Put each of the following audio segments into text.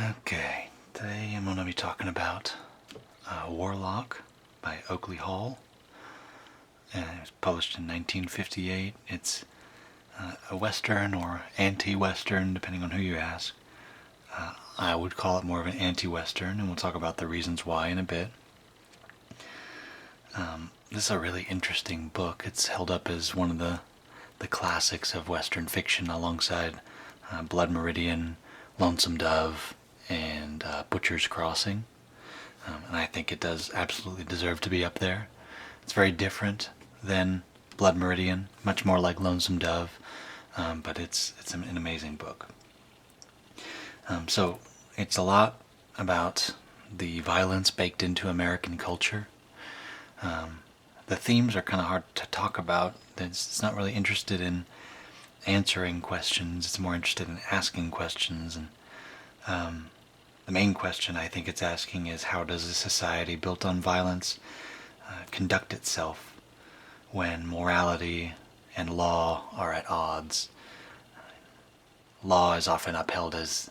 Okay, today I'm going to be talking about Warlock by Oakley Hall. It was published in 1958. It's a Western or anti-Western, depending on who you ask. I would call it more of an anti-Western, and we'll talk about the reasons why in a bit. This is a really interesting book. It's held up as one of the classics of Western fiction alongside Blood Meridian, Lonesome Dove, and Butcher's Crossing. And I think it does absolutely deserve to be up there. It's very different than Blood Meridian, much more like Lonesome Dove, but it's an amazing book. So it's a lot about the violence baked into American culture. The themes are kind of hard to talk about. It's not really interested in answering questions. It's more interested in asking questions. And the main question I think it's asking is, how does a society built on violence conduct itself when morality and law are at odds? Law is often upheld as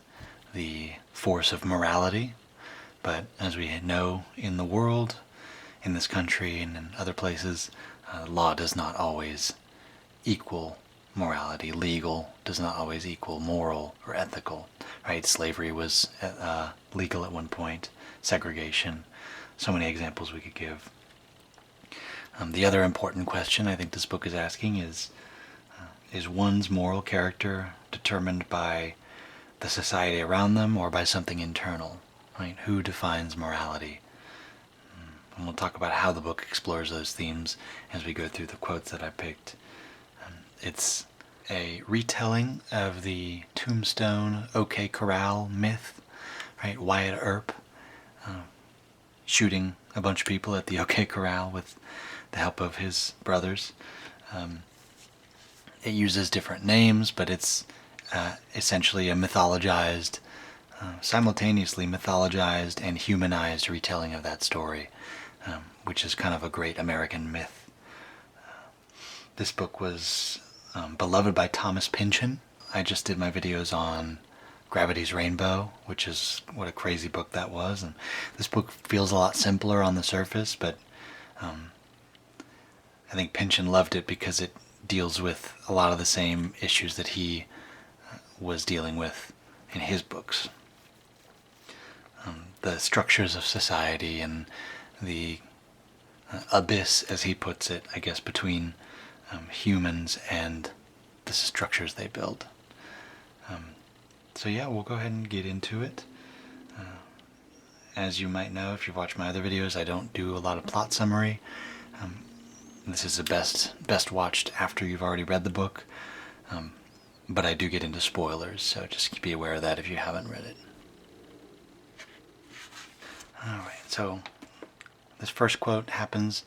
the force of morality, but as we know in the world, in this country and in other places, law does not always equal morality. Legal does not always equal moral or ethical, right? Slavery was legal at one point, segregation, so many examples we could give. The other important question I think this book is asking is one's moral character determined by the society around them or by something internal, right? Who defines morality? And we'll talk about how the book explores those themes as we go through the quotes that I picked. It's a retelling of the Tombstone OK Corral myth, right? Wyatt Earp shooting a bunch of people at the OK Corral with the help of his brothers. It uses different names, but it's essentially a mythologized, simultaneously mythologized and humanized retelling of that story, which is kind of a great American myth. This book was beloved by Thomas Pynchon. I just did my videos on Gravity's Rainbow, which is what a crazy book that was. And this book feels a lot simpler on the surface, but I think Pynchon loved it because it deals with a lot of the same issues that he was dealing with in his books. The structures of society and the abyss, as he puts it, I guess, between humans and the structures they build. So yeah, we'll go ahead and get into it. As you might know, if you've watched my other videos, I don't do a lot of plot summary. This is the best watched after you've already read the book, but I do get into spoilers, so just be aware of that if you haven't read it. Alright, so this first quote happens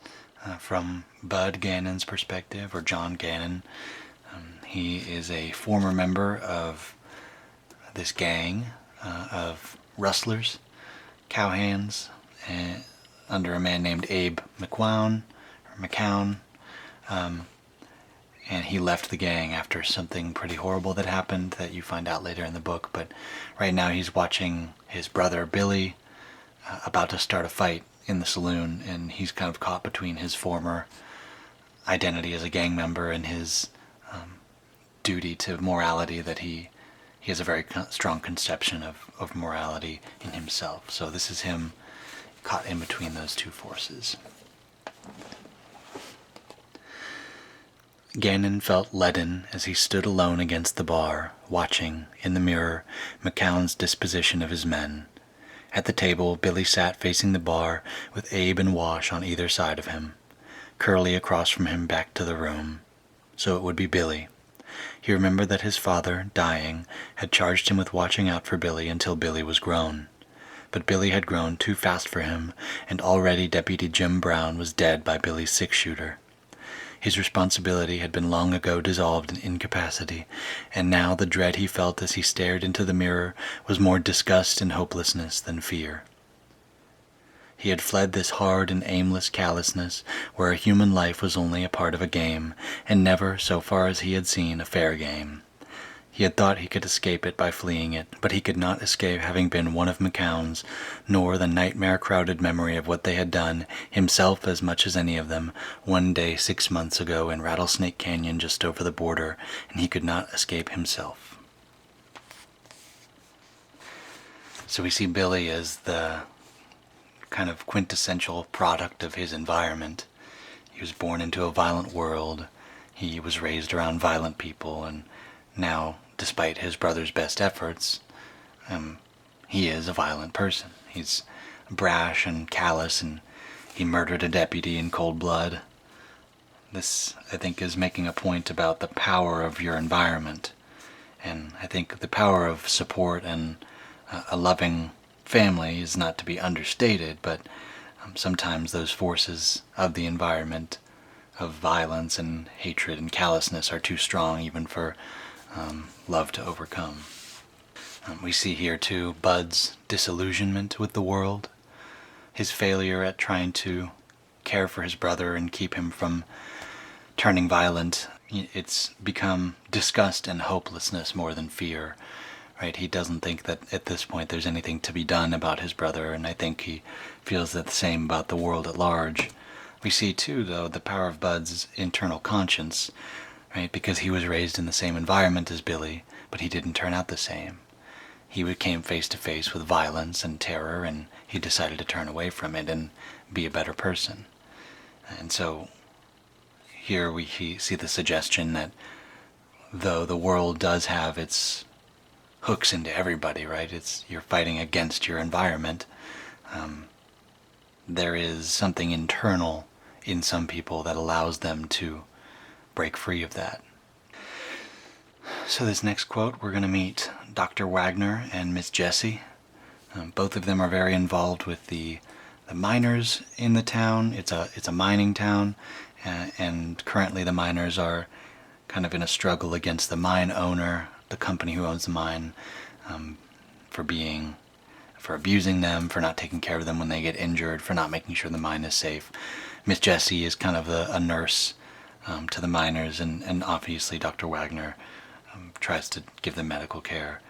from Bud Gannon's perspective, or John Gannon. He is a former member of this gang of rustlers, cowhands, under a man named Abe McCown, and he left the gang after something pretty horrible that happened that you find out later in the book. But right now he's watching his brother Billy about to start a fight in the saloon, and he's kind of caught between his former identity as a gang member and his duty to morality, that he has a very strong conception of morality in himself. So this is him caught in between those two forces. Gannon felt leaden as he stood alone against the bar, watching, in the mirror, McCown's disposition of his men. At the table, Billy sat facing the bar, with Abe and Wash on either side of him. Curly across from him back to the room. So it would be Billy. He remembered that his father, dying, had charged him with watching out for Billy until Billy was grown. But Billy had grown too fast for him, and already Deputy Jim Brown was dead by Billy's six-shooter. His responsibility had been long ago dissolved in incapacity, and now the dread he felt as he stared into the mirror was more disgust and hopelessness than fear. He had fled this hard and aimless callousness, where a human life was only a part of a game, and never, so far as he had seen, a fair game. He had thought he could escape it by fleeing it, but he could not escape having been one of McCown's, nor the nightmare-crowded memory of what they had done, himself as much as any of them, one day 6 months ago in Rattlesnake Canyon just over the border, and he could not escape himself. So we see Billy as the kind of quintessential product of his environment. He was born into a violent world. He was raised around violent people, and now, despite his brother's best efforts, he is a violent person. He's brash and callous, and he murdered a deputy in cold blood. This, I think, is making a point about the power of your environment. And I think the power of support and a loving family is not to be understated, but sometimes those forces of the environment of violence and hatred and callousness are too strong even for love to overcome. We see here too Bud's disillusionment with the world, his failure at trying to care for his brother and keep him from turning violent. It's become disgust and hopelessness more than fear. Right? He doesn't think that at this point there's anything to be done about his brother, and I think he feels that the same about the world at large. We see too, though, the power of Bud's internal conscience, right? Because he was raised in the same environment as Billy, but he didn't turn out the same. He came face to face with violence and terror, and he decided to turn away from it and be a better person. And so here we see the suggestion that though the world does have its hooks into everybody, right? You're fighting against your environment. There is something internal in some people that allows them to break free of that. So this next quote, we're going to meet Dr. Wagner and Miss Jessie. Both of them are very involved with the miners in the town. It's a mining town, and currently the miners are kind of in a struggle against the mine owner, the company who owns the mine, for abusing them, for not taking care of them when they get injured, for not making sure the mine is safe. Miss Jessie is kind of a nurse to the miners, and obviously Dr. Wagner tries to give them medical care.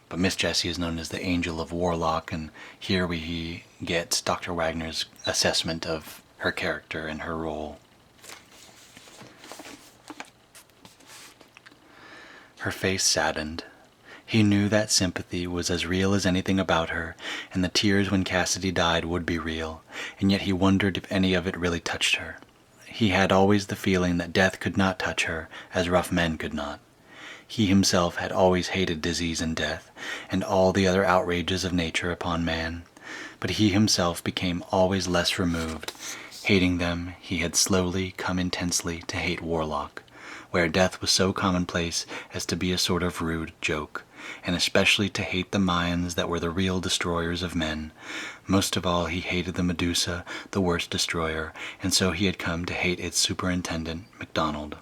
But Miss Jessie is known as the Angel of Warlock, and here we get Dr. Wagner's assessment of her character and her role. Her face saddened. He knew that sympathy was as real as anything about her, and the tears when Cassidy died would be real, and yet he wondered if any of it really touched her. He had always the feeling that death could not touch her, as rough men could not. He himself had always hated disease and death, and all the other outrages of nature upon man. But he himself became always less removed. Hating them, he had slowly come intensely to hate Warlock, where death was so commonplace as to be a sort of rude joke, and especially to hate the mines that were the real destroyers of men. Most of all he hated the Medusa, the worst destroyer, and so he had come to hate its superintendent, MacDonald.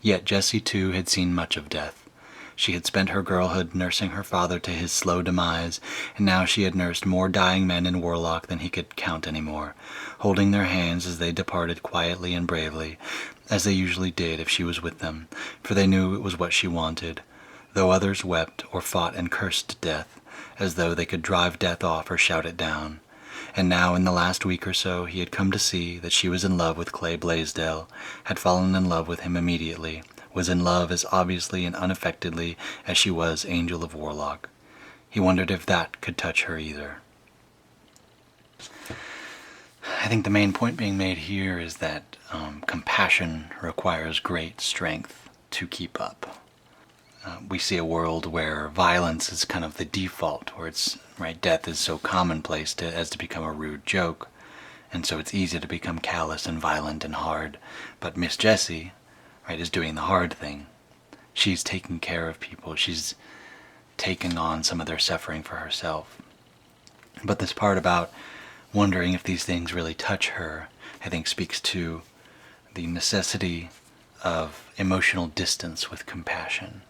Yet Jessie too had seen much of death. She had spent her girlhood nursing her father to his slow demise, and now she had nursed more dying men in Warlock than he could count any more, holding their hands as they departed quietly and bravely, as they usually did if she was with them, for they knew it was what she wanted, though others wept or fought and cursed death, as though they could drive death off or shout it down. And now in the last week or so he had come to see that she was in love with Clay Blaisdell, had fallen in love with him immediately, was in love as obviously and unaffectedly as she was Angel of Warlock. He wondered if that could touch her either. I think the main point being made here is that compassion requires great strength to keep up. We see a world where violence is kind of the default, where death is so commonplace as to become a rude joke, and so it's easy to become callous and violent and hard. But Miss Jessie, is doing the hard thing. She's taking care of people. She's taking on some of their suffering for herself. But this part about wondering if these things really touch her, I think speaks to the necessity of emotional distance with compassion.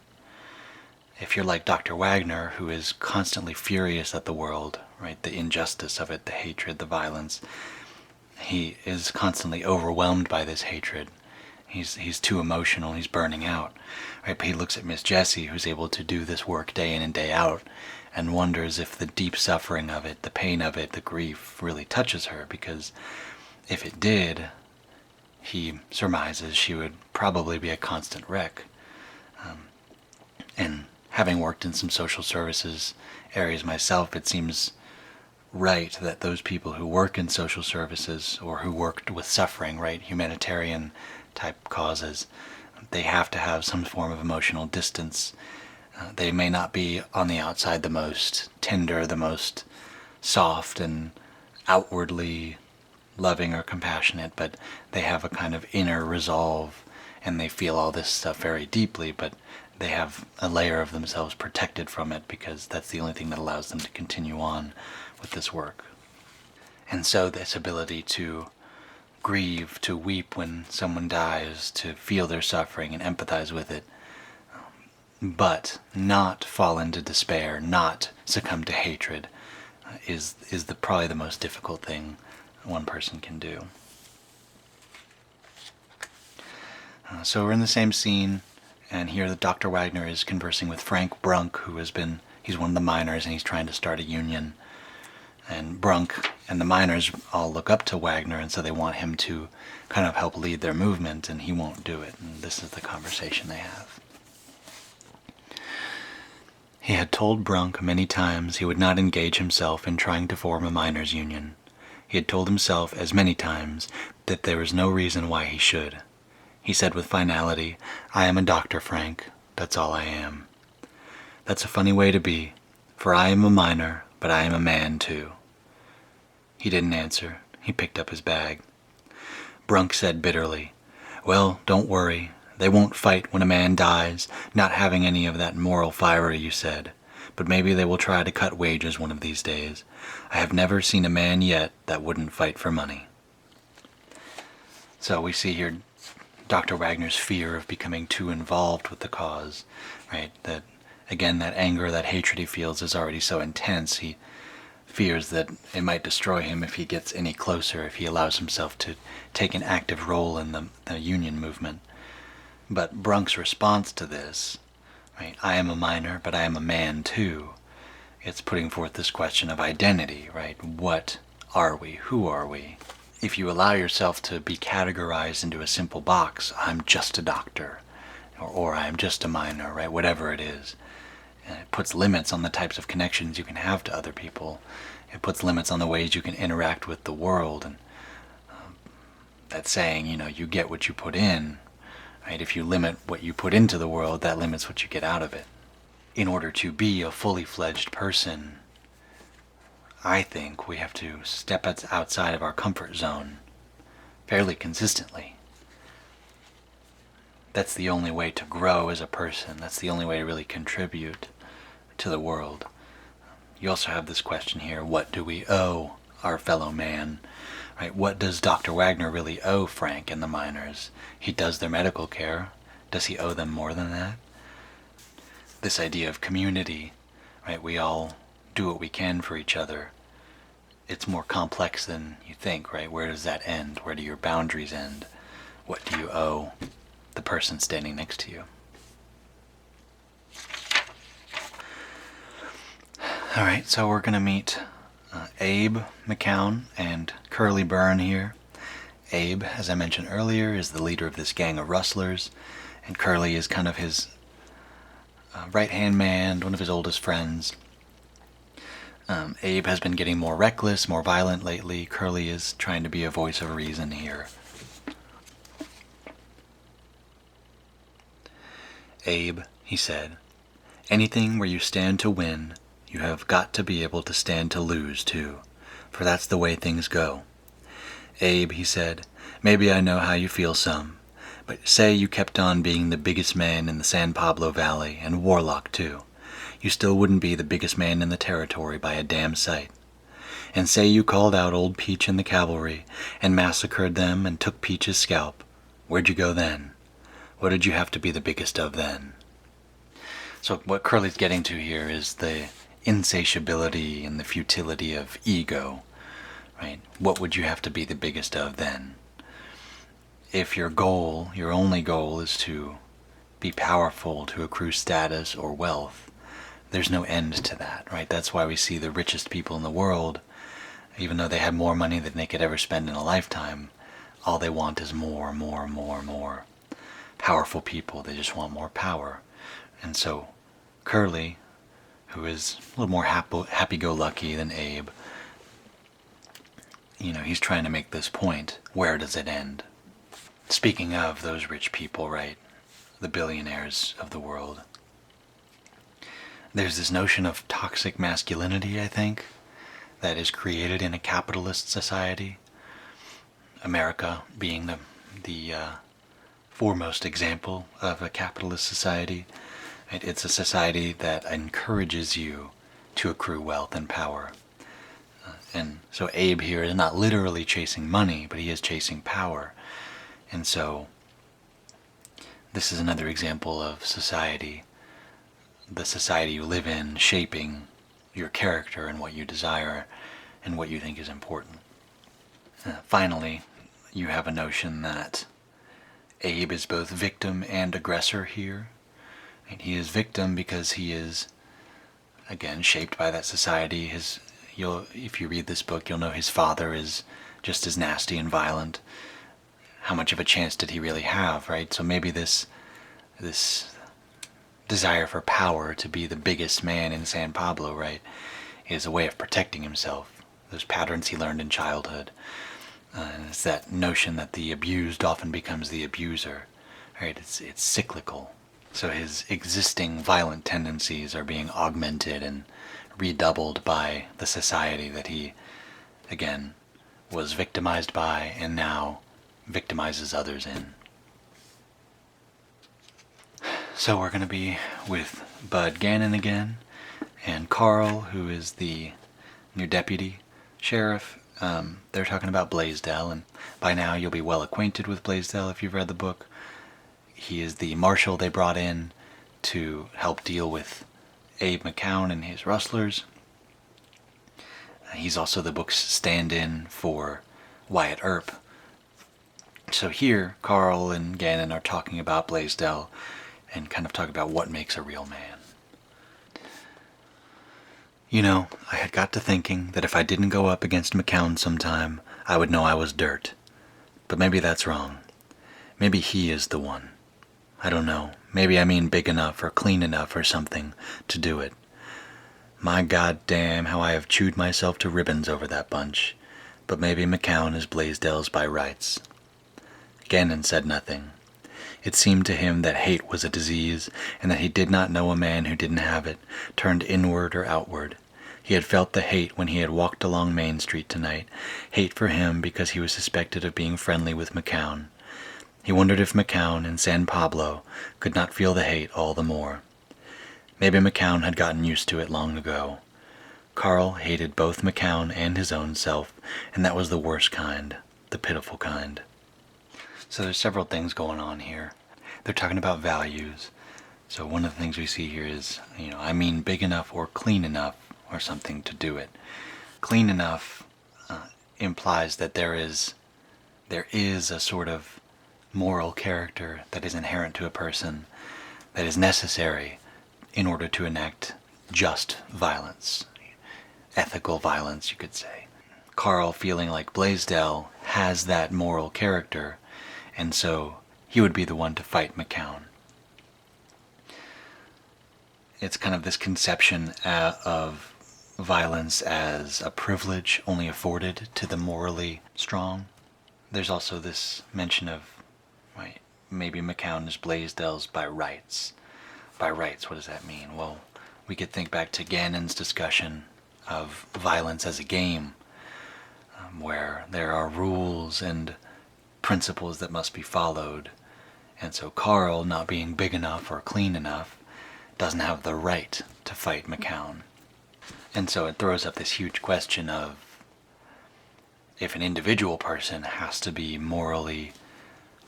If you're like Dr. Wagner, who is constantly furious at the world, the injustice of it, the hatred, the violence, he is constantly overwhelmed by this hatred. He's too emotional. He's burning out, right? But he looks at Miss Jessie, who's able to do this work day in and day out, and wonders if the deep suffering of it, the pain of it, the grief really touches her, because if it did, he surmises she would probably be a constant wreck. And having worked in some social services areas myself, it seems right that those people who work in social services or who worked with suffering, right, humanitarian type causes, they have to have some form of emotional distance. They may not be on the outside the most tender, the most soft and outwardly loving or compassionate, but they have a kind of inner resolve, and they feel all this stuff very deeply, but they have a layer of themselves protected from it, because that's the only thing that allows them to continue on with this work. And so this ability to grieve, to weep when someone dies, to feel their suffering and empathize with it, but not fall into despair, not succumb to hatred, is probably the most difficult thing one person can do. So we're in the same scene, and here the Dr. Wagner is conversing with Frank Brunk, he's one of the miners, and he's trying to start a union. And Brunk and the miners all look up to Wagner, and so they want him to kind of help lead their movement, and he won't do it. And this is the conversation they have. He had told Brunk many times he would not engage himself in trying to form a miners' union. He had told himself as many times that there was no reason why he should. He said with finality, "I am a doctor, Frank. That's all I am." That's a funny way to be, for I am a miner, but I am a man too. He didn't answer. He picked up his bag. Brunk said bitterly, "Well, don't worry. They won't fight when a man dies, not having any of that moral fiber you said. But maybe they will try to cut wages one of these days. I have never seen a man yet that wouldn't fight for money." So we see here Dr. Wagner's fear of becoming too involved with the cause, right? That, again, that anger, that hatred he feels is already so intense, he fears that it might destroy him if he gets any closer, if he allows himself to take an active role in the union movement. But Brunk's response to this, right, I am a miner, but I am a man too, it's putting forth this question of identity, right? What are we? Who are we? If you allow yourself to be categorized into a simple box, I'm just a doctor, or I'm just a miner, right? Whatever it is. It puts limits on the types of connections you can have to other people. It puts limits on the ways you can interact with the world. And that saying, you get what you put in, right? If you limit what you put into the world, that limits what you get out of it. In order to be a fully fledged person, I think we have to step outside of our comfort zone fairly consistently. That's the only way to grow as a person. That's the only way to really contribute to the world. You also have this question here, what do we owe our fellow man? Right? What does Dr. Wagner really owe Frank and the miners? He does their medical care. Does he owe them more than that? This idea of community, right? We all do what we can for each other. It's more complex than you think, right? Where does that end? Where do your boundaries end? What do you owe the person standing next to you? All right, so we're going to meet Abe McCown and Curly Byrne here. Abe, as I mentioned earlier, is the leader of this gang of rustlers, and Curly is kind of his right-hand man, one of his oldest friends. Abe has been getting more reckless, more violent lately. Curly is trying to be a voice of reason here. "Abe," he said, "anything where you stand to win, you have got to be able to stand to lose, too, for that's the way things go. Abe," he said, "maybe I know how you feel some, but say you kept on being the biggest man in the San Pablo Valley, and Warlock, too. You still wouldn't be the biggest man in the territory by a damn sight. And say you called out old Peach and the cavalry, and massacred them and took Peach's scalp. Where'd you go then? What did you have to be the biggest of then?" So what Curly's getting to here is the insatiability and the futility of ego, right? What would you have to be the biggest of then? if your only goal is to be powerful, to accrue status or wealth, there's no end to that, right? That's why we see the richest people in the world, even though they have more money than they could ever spend in a lifetime, all they want is more, more, more, more. Powerful people, they just want more power. And so Curly, who is a little more happy-go-lucky than Abe, he's trying to make this point. Where does it end? Speaking of those rich people, right? The billionaires of the world. There's this notion of toxic masculinity, I think, that is created in a capitalist society. America being the foremost example of a capitalist society. It's a society that encourages you to accrue wealth and power. And so Abe here is not literally chasing money, but he is chasing power. And so this is another example of society, the society you live in, shaping your character and what you desire and what you think is important. Finally, you have a notion that Abe is both victim and aggressor here. And he is victim because he is, again, shaped by that society. If you read this book, you'll know his father is just as nasty and violent. How much of a chance did he really have, right? So maybe this desire for power to be the biggest man in San Pablo, right, is a way of protecting himself. Those patterns he learned in childhood. And it's that notion that the abused often becomes the abuser, right? It's cyclical. So his existing violent tendencies are being augmented and redoubled by the society that he, again, was victimized by and now victimizes others in. So we're going to be with Bud Gannon again, and Carl, who is the new deputy sheriff. They're talking about Blaisdell, and by now you'll be well acquainted with Blaisdell if you've read the book. He is the marshal they brought in to help deal with Abe McCown and his rustlers. He's also the book's stand-in for Wyatt Earp. So here, Carl and Gannon are talking about Blaisdell and kind of talk about what makes a real man. I had got to thinking that if I didn't go up against McCown sometime, I would know I was dirt. But maybe that's wrong. Maybe he is the one. I don't know. Maybe I mean big enough or clean enough or something to do it. My goddamn, how I have chewed myself to ribbons over that bunch. But maybe McCown is Blaisdell's by rights. Gannon said nothing. It seemed to him that hate was a disease, and that he did not know a man who didn't have it, turned inward or outward. He had felt the hate when he had walked along Main Street tonight, hate for him because he was suspected of being friendly with McCown. He wondered if McCown in San Pablo could not feel the hate all the more. Maybe McCown had gotten used to it long ago. Carl hated both McCown and his own self, and that was the worst kind, the pitiful kind. So there's several things going on here. They're talking about values. So one of the things we see here is, I mean big enough or clean enough or something to do it. Clean enough implies that there is a sort of moral character that is inherent to a person that is necessary in order to enact just violence. Ethical violence, you could say. Carl, feeling like Blaisdell has that moral character, and so he would be the one to fight McCown. It's kind of this conception of violence as a privilege only afforded to the morally strong. There's also this mention of, right, maybe McCown is Blaisdell's by rights. By rights, what does that mean? Well, we could think back to Gannon's discussion of violence as a game, where there are rules and principles that must be followed. And so Carl, not being big enough or clean enough, doesn't have the right to fight McCown. And so it throws up this huge question of, if an individual person has to be morally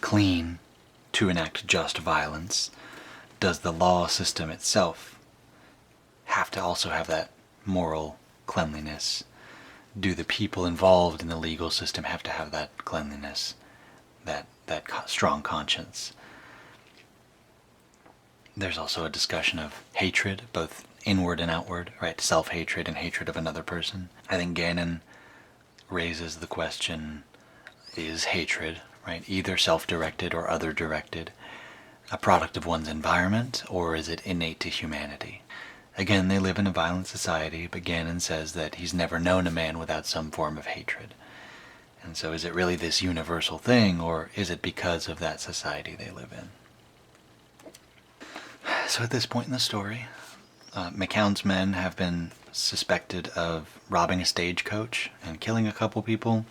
clean to enact just violence, does the law system itself have to also have that moral cleanliness? Do the people involved in the legal system have to have that cleanliness, that that strong conscience. There's also a discussion of hatred, both inward and outward, right? Self-hatred and hatred of another person. I think Gannon raises the question, is hatred, right, either self-directed or other-directed, a product of one's environment, or is it innate to humanity? Again, they live in a violent society, but Gannon says that he's never known a man without some form of hatred. And so is it really this universal thing, or is it because of that society they live in? So at this point in the story, McCown's men have been suspected of robbing a stagecoach and killing a couple people.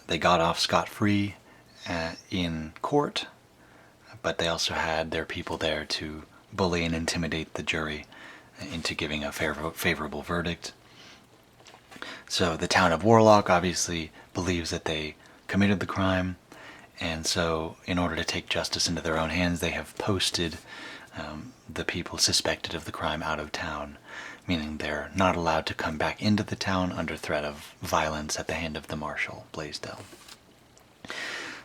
They got off scot-free in court, but they also had their people there to bully and intimidate the jury into giving a favorable verdict. So the town of Warlock obviously believes that they committed the crime, and so in order to take justice into their own hands, they have posted the people suspected of the crime out of town, meaning they're not allowed to come back into the town under threat of violence at the hand of the marshal, Blaisdell.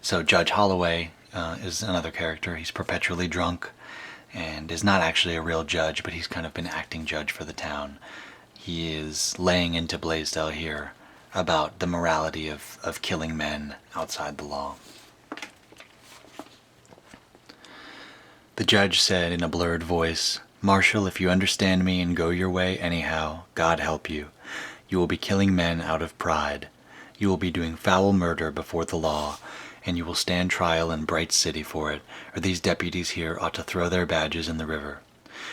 So Judge Holloway is another character. He's perpetually drunk and is not actually a real judge, but he's kind of been acting judge for the town. He is laying into Blaisdell here about the morality of killing men outside the law. The judge said in a blurred voice, "Marshal, if you understand me and go your way anyhow, God help you. You will be killing men out of pride. You will be doing foul murder before the law, and you will stand trial in Bright City for it, or these deputies here ought to throw their badges in the river.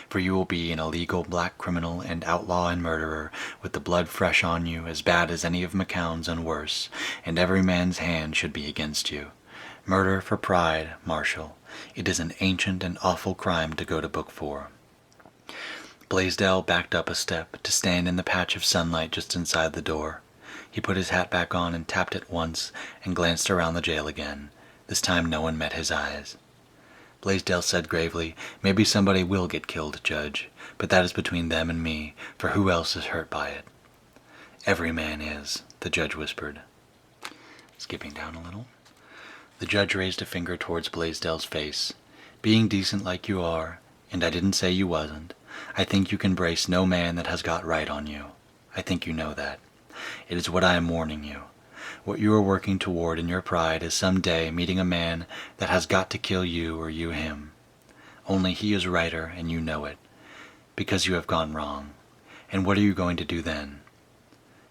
For you will be an illegal black criminal and outlaw and murderer, with the blood fresh on you, as bad as any of McCown's and worse, and every man's hand should be against you. Murder for pride, Marshal. It is an ancient and awful crime to go to book for." Blaisdell backed up a step to stand in the patch of sunlight just inside the door. He put his hat back on and tapped it once and glanced around the jail again. This time no one met his eyes. Blaisdell said gravely, "Maybe somebody will get killed, Judge, but that is between them and me, for who else is hurt by it?" "Every man is," the judge whispered. Skipping down a little. The judge raised a finger towards Blaisdell's face. "Being decent like you are, and I didn't say you wasn't, I think you can brace no man that has got right on you. I think you know that. It is what I am warning you. What you are working toward in your pride is some day meeting a man that has got to kill you or you him. Only he is righter, and you know it, because you have gone wrong. And what are you going to do then?"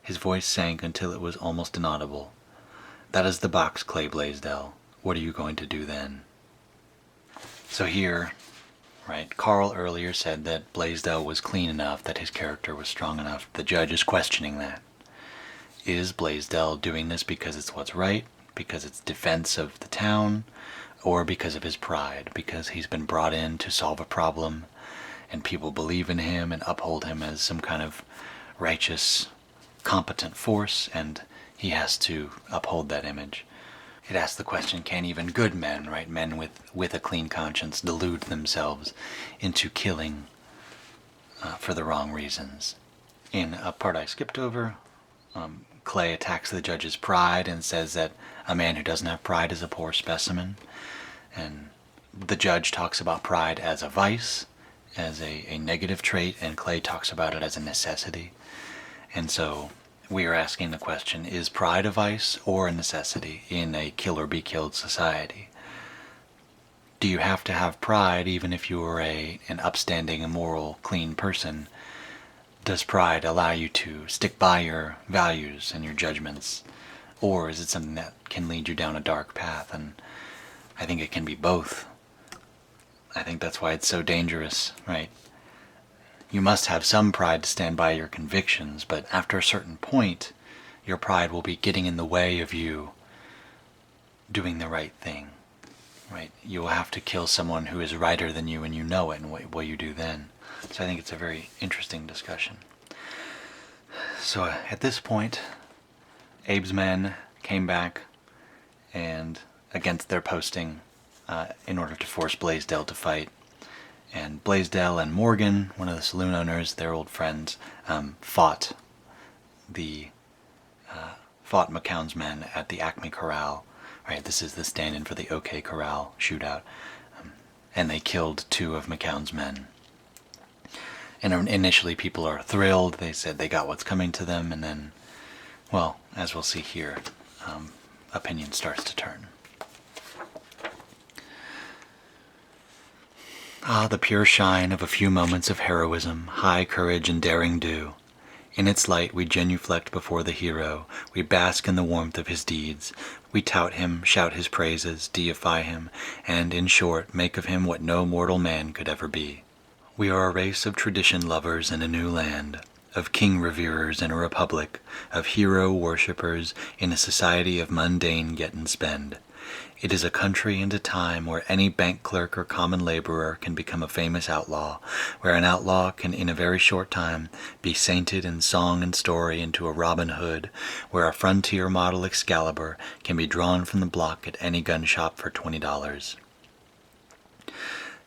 His voice sank until it was almost inaudible. "That is the box, Clay Blaisdell. What are you going to do then?" So here, right, Carl earlier said that Blaisdell was clean enough, that his character was strong enough. The judge is questioning that. Is Blaisdell doing this because it's what's right, because it's defense of the town, or because of his pride, because he's been brought in to solve a problem, and people believe in him and uphold him as some kind of righteous, competent force, and he has to uphold that image? It asks the question, can even good men, right, men with a clean conscience, delude themselves into killing for the wrong reasons? In a part I skipped over, Clay attacks the judge's pride and says that a man who doesn't have pride is a poor specimen. And the judge talks about pride as a vice, as a negative trait, and Clay talks about it as a necessity. And so we are asking the question, is pride a vice or a necessity in a kill or be killed society? Do you have to have pride even if you are an upstanding, immoral, clean person? Does pride allow you to stick by your values and your judgments? Or is it something that can lead you down a dark path? And I think it can be both. I think that's why it's so dangerous, right? You must have some pride to stand by your convictions, but after a certain point, your pride will be getting in the way of you doing the right thing, right? You will have to kill someone who is righter than you, and you know it, and what will you do then? So I think it's a very interesting discussion. So at this point, Abe's men came back and against their posting in order to force Blaisdell to fight. And Blaisdell and Morgan, one of the saloon owners, their old friends, fought McCown's men at the Acme Corral Right, this is the stand-in for the OK Corral shootout. And they killed 2 of McCown's men. And initially people are thrilled. They said they got what's coming to them, and then, well, as we'll see here, opinion starts to turn. Ah, the pure shine of a few moments of heroism, high courage and daring do. In its light we genuflect before the hero, we bask in the warmth of his deeds, we tout him, shout his praises, deify him, and, in short, make of him what no mortal man could ever be. We are a race of tradition lovers in a new land, of king reverers in a republic, of hero worshippers in a society of mundane get and spend. It is a country and a time where any bank clerk or common laborer can become a famous outlaw, where an outlaw can in a very short time be sainted in song and story into a Robin Hood, where a frontier model Excalibur can be drawn from the block at any gun shop for $20.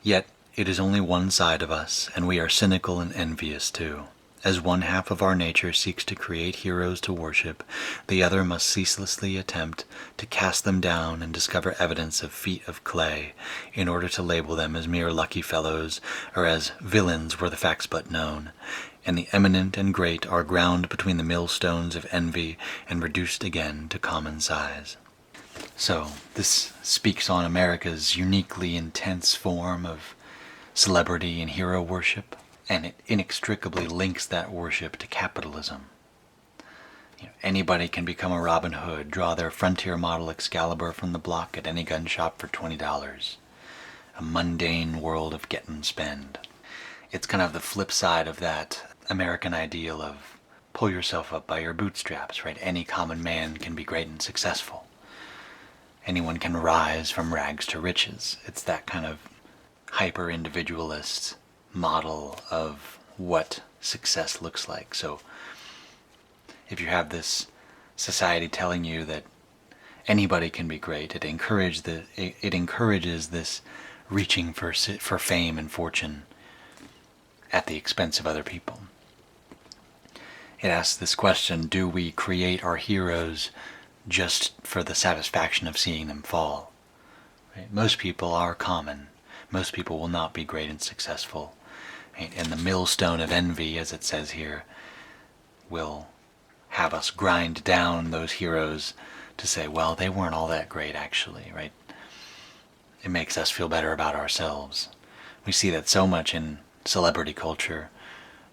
Yet it is only one side of us, and we are cynical and envious too. As one half of our nature seeks to create heroes to worship, the other must ceaselessly attempt to cast them down and discover evidence of feet of clay, in order to label them as mere lucky fellows, or as villains were the facts but known, and the eminent and great are ground between the millstones of envy and reduced again to common size. So, this speaks on America's uniquely intense form of celebrity and hero worship, and it inextricably links that worship to capitalism. Anybody can become a Robin Hood, draw their frontier model Excalibur from the block at any gun shop for $20. A mundane world of get and spend. It's kind of the flip side of that American ideal of pull yourself up by your bootstraps, right? Any common man can be great and successful. Anyone can rise from rags to riches. It's that kind of hyper-individualist model of what success looks like. So if you have this society telling you that anybody can be great, it encourages this reaching for fame and fortune at the expense of other people. It asks this question: do we create our heroes just for the satisfaction of seeing them fall? Right? Most people are common. Most people will not be great and successful. Right? And the millstone of envy, as it says here, will have us grind down those heroes to say, well, they weren't all that great actually, right? It makes us feel better about ourselves. We see that so much in celebrity culture.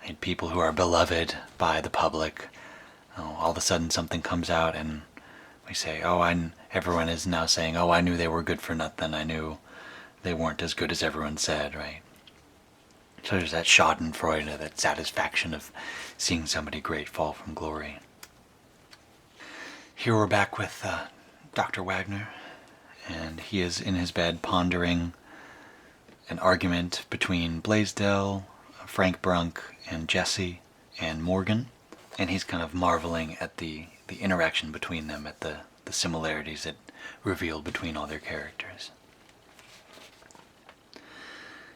Right? People who are beloved by the public, all of a sudden something comes out and we say, everyone is now saying, I knew they were good for nothing. I knew they weren't as good as everyone said, right? So there's that schadenfreude, that satisfaction of seeing somebody great fall from glory. Here we're back with Dr. Wagner, and he is in his bed pondering an argument between Blaisdell, Frank Brunk, and Jesse, and Morgan, and he's kind of marveling at the interaction between them, at the similarities it revealed between all their characters.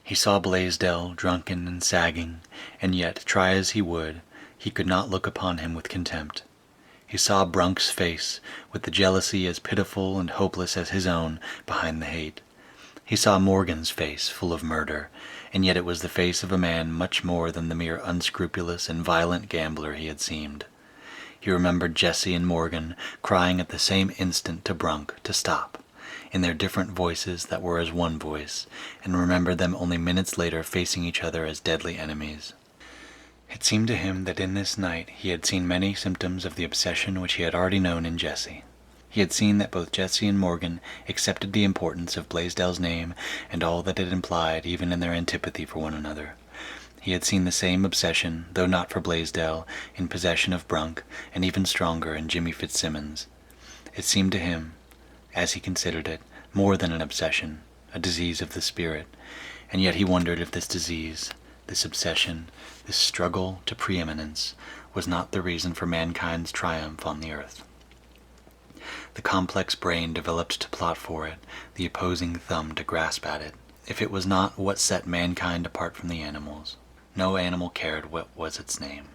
He saw Blaisdell drunken and sagging, and yet, try as he would, he could not look upon him with contempt. He saw Brunk's face, with the jealousy as pitiful and hopeless as his own, behind the hate. He saw Morgan's face, full of murder, and yet it was the face of a man much more than the mere unscrupulous and violent gambler he had seemed. He remembered Jesse and Morgan crying at the same instant to Brunk to stop, in their different voices that were as one voice, and remembered them only minutes later facing each other as deadly enemies. It seemed to him that in this night he had seen many symptoms of the obsession which he had already known in Jesse. He had seen that both Jesse and Morgan accepted the importance of Blaisdell's name and all that it implied, even in their antipathy for one another. He had seen the same obsession, though not for Blaisdell, in possession of Brunk, and even stronger in Jimmy Fitzsimmons. It seemed to him, as he considered it, more than an obsession, a disease of the spirit, and yet he wondered if this disease, this obsession, this struggle to preeminence, was not the reason for mankind's triumph on the earth. The complex brain developed to plot for it, the opposing thumb to grasp at it, if it was not what set mankind apart from the animals. No animal cared what was its name.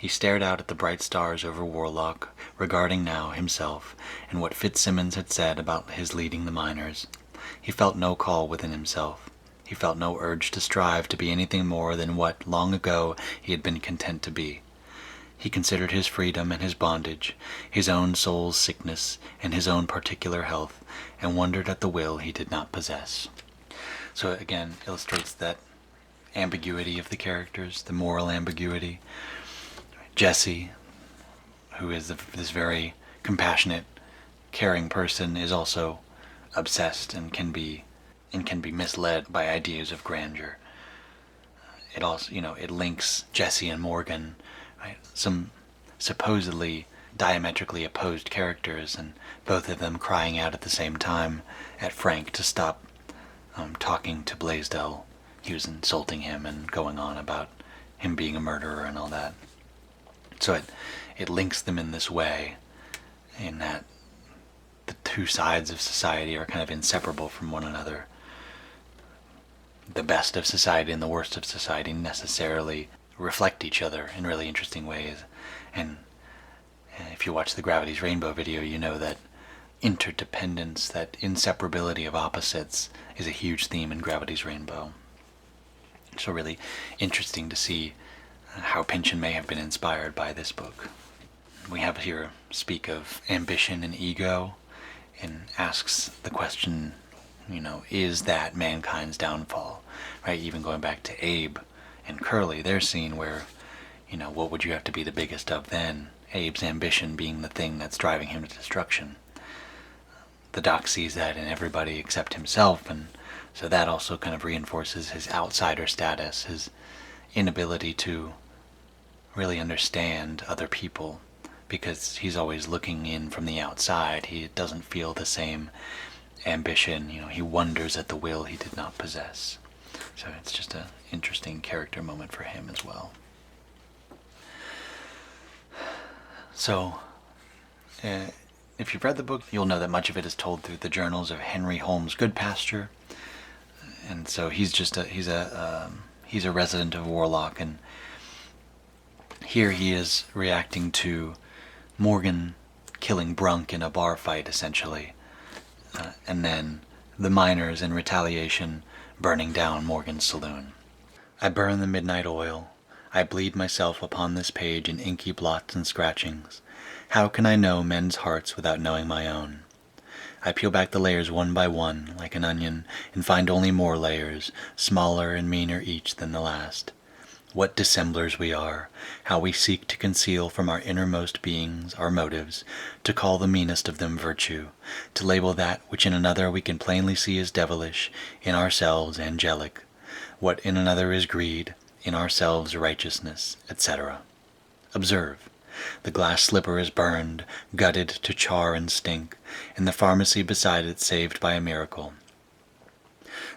He stared out at the bright stars over Warlock, regarding now himself and what Fitzsimmons had said about his leading the miners. He felt no call within himself. He felt no urge to strive to be anything more than what, long ago, he had been content to be. He considered his freedom and his bondage, his own soul's sickness and his own particular health, and wondered at the will he did not possess. So again, illustrates that ambiguity of the characters, the moral ambiguity. Jesse, who is this very compassionate, caring person, is also obsessed and can be misled by ideas of grandeur. It also, it links Jesse and Morgan, right? Some supposedly diametrically opposed characters, and both of them crying out at the same time at Frank to stop talking to Blaisdell. He was insulting him and going on about him being a murderer and all that. So it links them in this way, in that the two sides of society are kind of inseparable from one another. The best of society and the worst of society necessarily reflect each other in really interesting ways. And if you watch the Gravity's Rainbow video, you know that interdependence, that inseparability of opposites, is a huge theme in Gravity's Rainbow. So really interesting to see how Pynchon may have been inspired by this book. We have here speak of ambition and ego, and asks the question, is that mankind's downfall? Right? Even going back to Abe and Curly, their scene where, what would you have to be the biggest of then? Abe's ambition being the thing that's driving him to destruction. The Doc sees that in everybody except himself, and so that also kind of reinforces his outsider status, his inability to really understand other people, because he's always looking in from the outside. He doesn't feel the same ambition. He wonders at the will he did not possess. So it's just an interesting character moment for him as well. So, if you've read the book, you'll know that much of it is told through the journals of Henry Holmes Goodpasture, and so he's a resident of Warlock, and here he is reacting to Morgan killing Brunk in a bar fight, essentially, and then the miners, in retaliation, burning down Morgan's saloon. I burn the midnight oil. I bleed myself upon this page in inky blots and scratchings. How can I know men's hearts without knowing my own? I peel back the layers one by one, like an onion, and find only more layers, smaller and meaner each than the last. What dissemblers we are, how we seek to conceal from our innermost beings our motives, to call the meanest of them virtue, to label that which in another we can plainly see as devilish, in ourselves angelic, what in another is greed, in ourselves righteousness, etc. Observe, the glass slipper is burned, gutted to char and stink, and the pharmacy beside it saved by a miracle.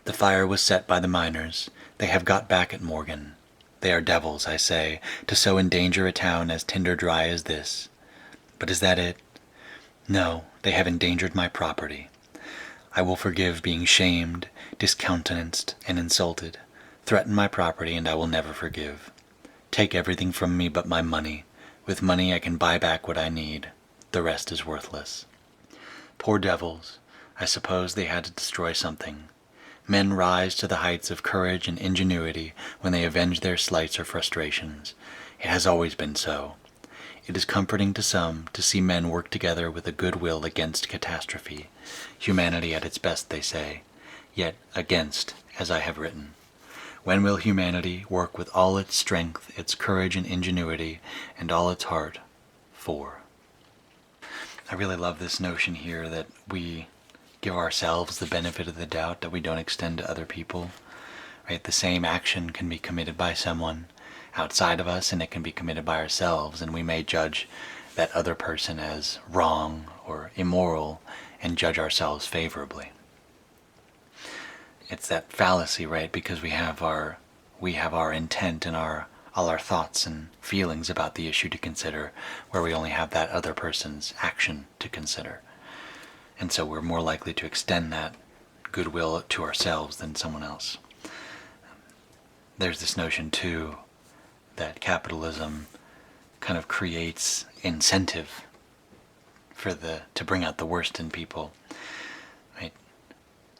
The fire was set by the miners. They have got back at Morgan. They are devils, I say, to so endanger a town as tinder dry as this. But is that it? No, they have endangered my property. I will forgive being shamed, discountenanced, and insulted. Threaten my property, and I will never forgive. Take everything from me but my money. With money I can buy back what I need. The rest is worthless. Poor devils. I suppose they had to destroy something. Men rise to the heights of courage and ingenuity when they avenge their slights or frustrations. It has always been so. It is comforting to some to see men work together with a good will against catastrophe. Humanity at its best, they say, yet against, as I have written. When will humanity work with all its strength, its courage and ingenuity, and all its heart for? I really love this notion here that we give ourselves the benefit of the doubt, that we don't extend to other people. Right? The same action can be committed by someone outside of us, and it can be committed by ourselves, and we may judge that other person as wrong or immoral and judge ourselves favorably. It's that fallacy, right? Because we have our intent and all our thoughts and feelings about the issue to consider, where we only have that other person's action to consider. And so we're more likely to extend that goodwill to ourselves than someone else. There's this notion, too, that capitalism kind of creates incentive to bring out the worst in people. Right?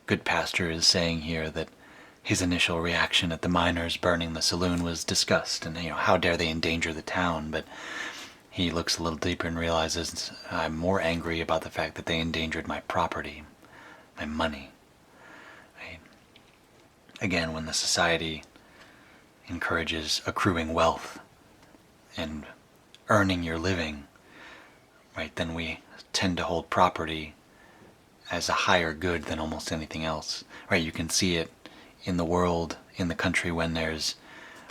Good Pastor is saying here that his initial reaction at the miners burning the saloon was disgust, and how dare they endanger the town, but he looks a little deeper and realizes I'm more angry about the fact that they endangered my property, my money. Right? Again, when the society encourages accruing wealth and earning your living, right, then we tend to hold property as a higher good than almost anything else. Right? You can see it in the world, in the country, when there's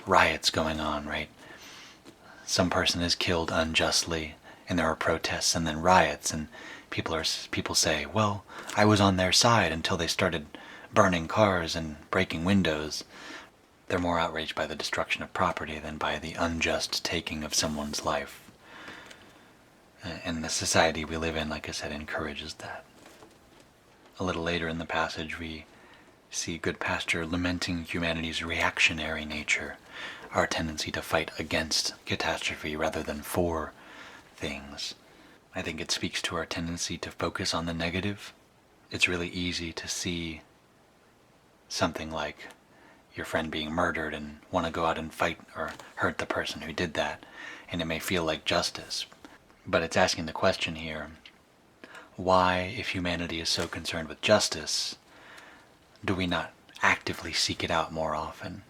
riots going on, right? Some person is killed unjustly, and there are protests and then riots, and people say, well, I was on their side until they started burning cars and breaking windows. They're more outraged by the destruction of property than by the unjust taking of someone's life. And the society we live in, like I said, encourages that. A little later in the passage, we see Good Pastor lamenting humanity's reactionary nature, our tendency to fight against catastrophe rather than for things. I think it speaks to our tendency to focus on the negative. It's really easy to see something like your friend being murdered and want to go out and fight or hurt the person who did that, and it may feel like justice. But it's asking the question here, why, if humanity is so concerned with justice, do we not actively seek it out more often?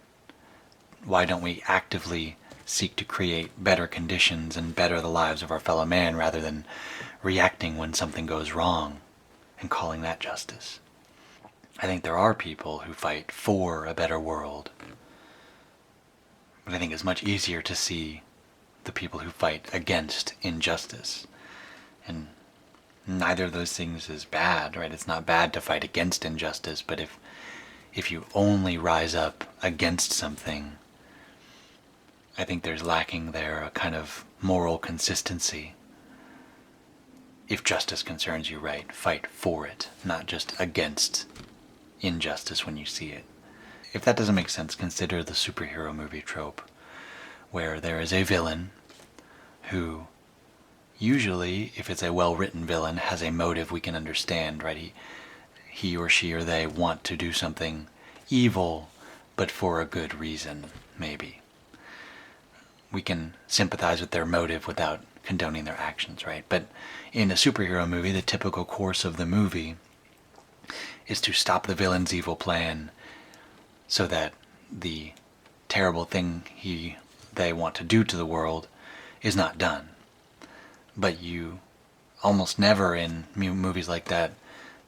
Why don't we actively seek to create better conditions and better the lives of our fellow man rather than reacting when something goes wrong and calling that justice? I think there are people who fight for a better world, but I think it's much easier to see the people who fight against injustice. And neither of those things is bad, right? It's not bad to fight against injustice, but if you only rise up against something, I think there's lacking there a kind of moral consistency. If justice concerns you, right, fight for it, not just against injustice when you see it. If that doesn't make sense, consider the superhero movie trope, where there is a villain who usually, if it's a well-written villain, has a motive we can understand, right? He or she or they want to do something evil, but for a good reason, maybe. We can sympathize with their motive without condoning their actions, right? But in a superhero movie, the typical course of the movie is to stop the villain's evil plan so that the terrible thing they want to do to the world is not done. But you almost never in movies like that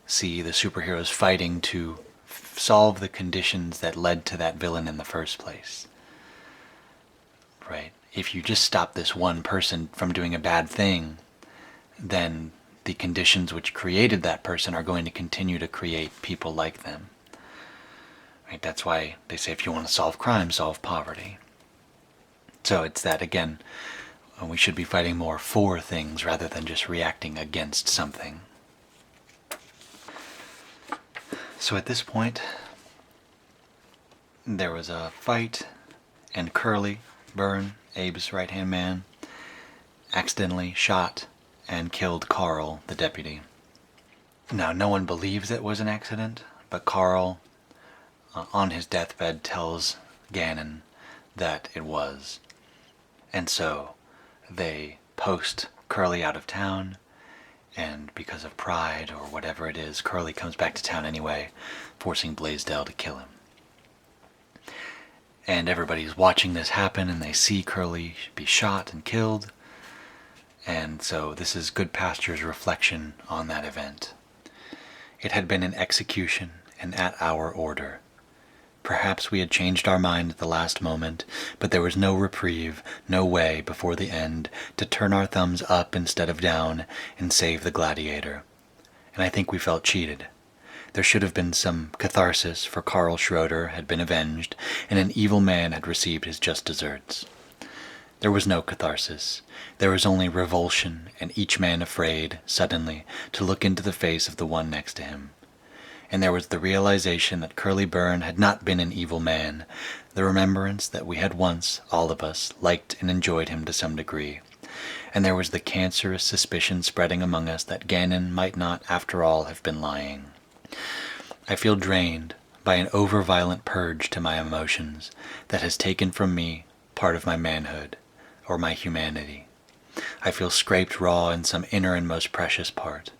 see the superheroes fighting to solve the conditions that led to that villain in the first place. Right? If you just stop this one person from doing a bad thing, then the conditions which created that person are going to continue to create people like them. Right? That's why they say if you want to solve crime, solve poverty. So it's that, again, we should be fighting more for things rather than just reacting against something. So at this point, there was a fight, and Curly, Byrne, Abe's right-hand man, accidentally shot and killed Carl, the deputy. Now, no one believes it was an accident, but Carl, on his deathbed, tells Gannon that it was. And so they post Curly out of town, and because of pride or whatever it is, Curly comes back to town anyway, forcing Blaisdell to kill him. And everybody's watching this happen, and they see Curly be shot and killed. And so this is Good Pastor's reflection on that event. It had been an execution, and at our order. Perhaps we had changed our mind at the last moment, but there was no reprieve, no way before the end to turn our thumbs up instead of down and save the gladiator. And I think we felt cheated. There should have been some catharsis, for Carl Schroeder had been avenged, and an evil man had received his just deserts. There was no catharsis. There was only revulsion, and each man afraid, suddenly, to look into the face of the one next to him. And there was the realization that Curly Byrne had not been an evil man, the remembrance that we had once, all of us, liked and enjoyed him to some degree. And there was the cancerous suspicion spreading among us that Gannon might not, after all, have been lying. I feel drained by an over-violent purge to my emotions that has taken from me part of my manhood, or my humanity. I feel scraped raw in some inner and most precious part.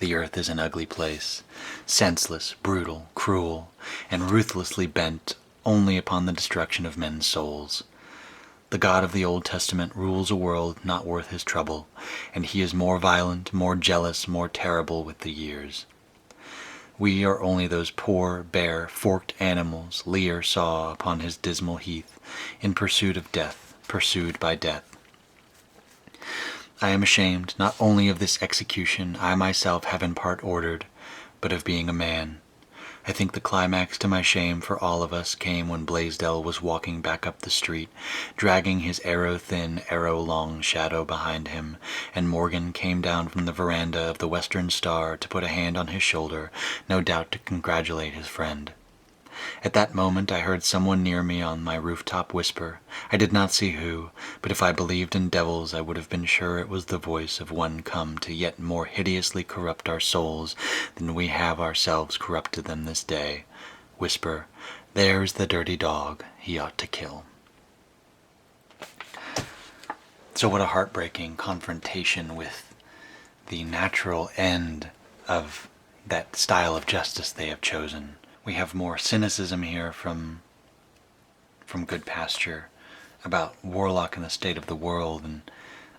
The earth is an ugly place, senseless, brutal, cruel, and ruthlessly bent only upon the destruction of men's souls. The God of the Old Testament rules a world not worth his trouble, and he is more violent, more jealous, more terrible with the years. We are only those poor, bare, forked animals Lear saw upon his dismal heath, in pursuit of death, pursued by death. I am ashamed not only of this execution I myself have in part ordered, but of being a man. I think the climax to my shame for all of us came when Blaisdell was walking back up the street, dragging his arrow-thin, arrow-long shadow behind him, and Morgan came down from the veranda of the Western Star to put a hand on his shoulder, no doubt to congratulate his friend. At that moment I heard someone near me on my rooftop whisper. I did not see who, but if I believed in devils I would have been sure it was the voice of one come to yet more hideously corrupt our souls than we have ourselves corrupted them this day. Whisper, "There's the dirty dog he ought to kill." So what a heartbreaking confrontation with the natural end of that style of justice they have chosen. We have more cynicism here from Good Pasture about Warlock and the state of the world, and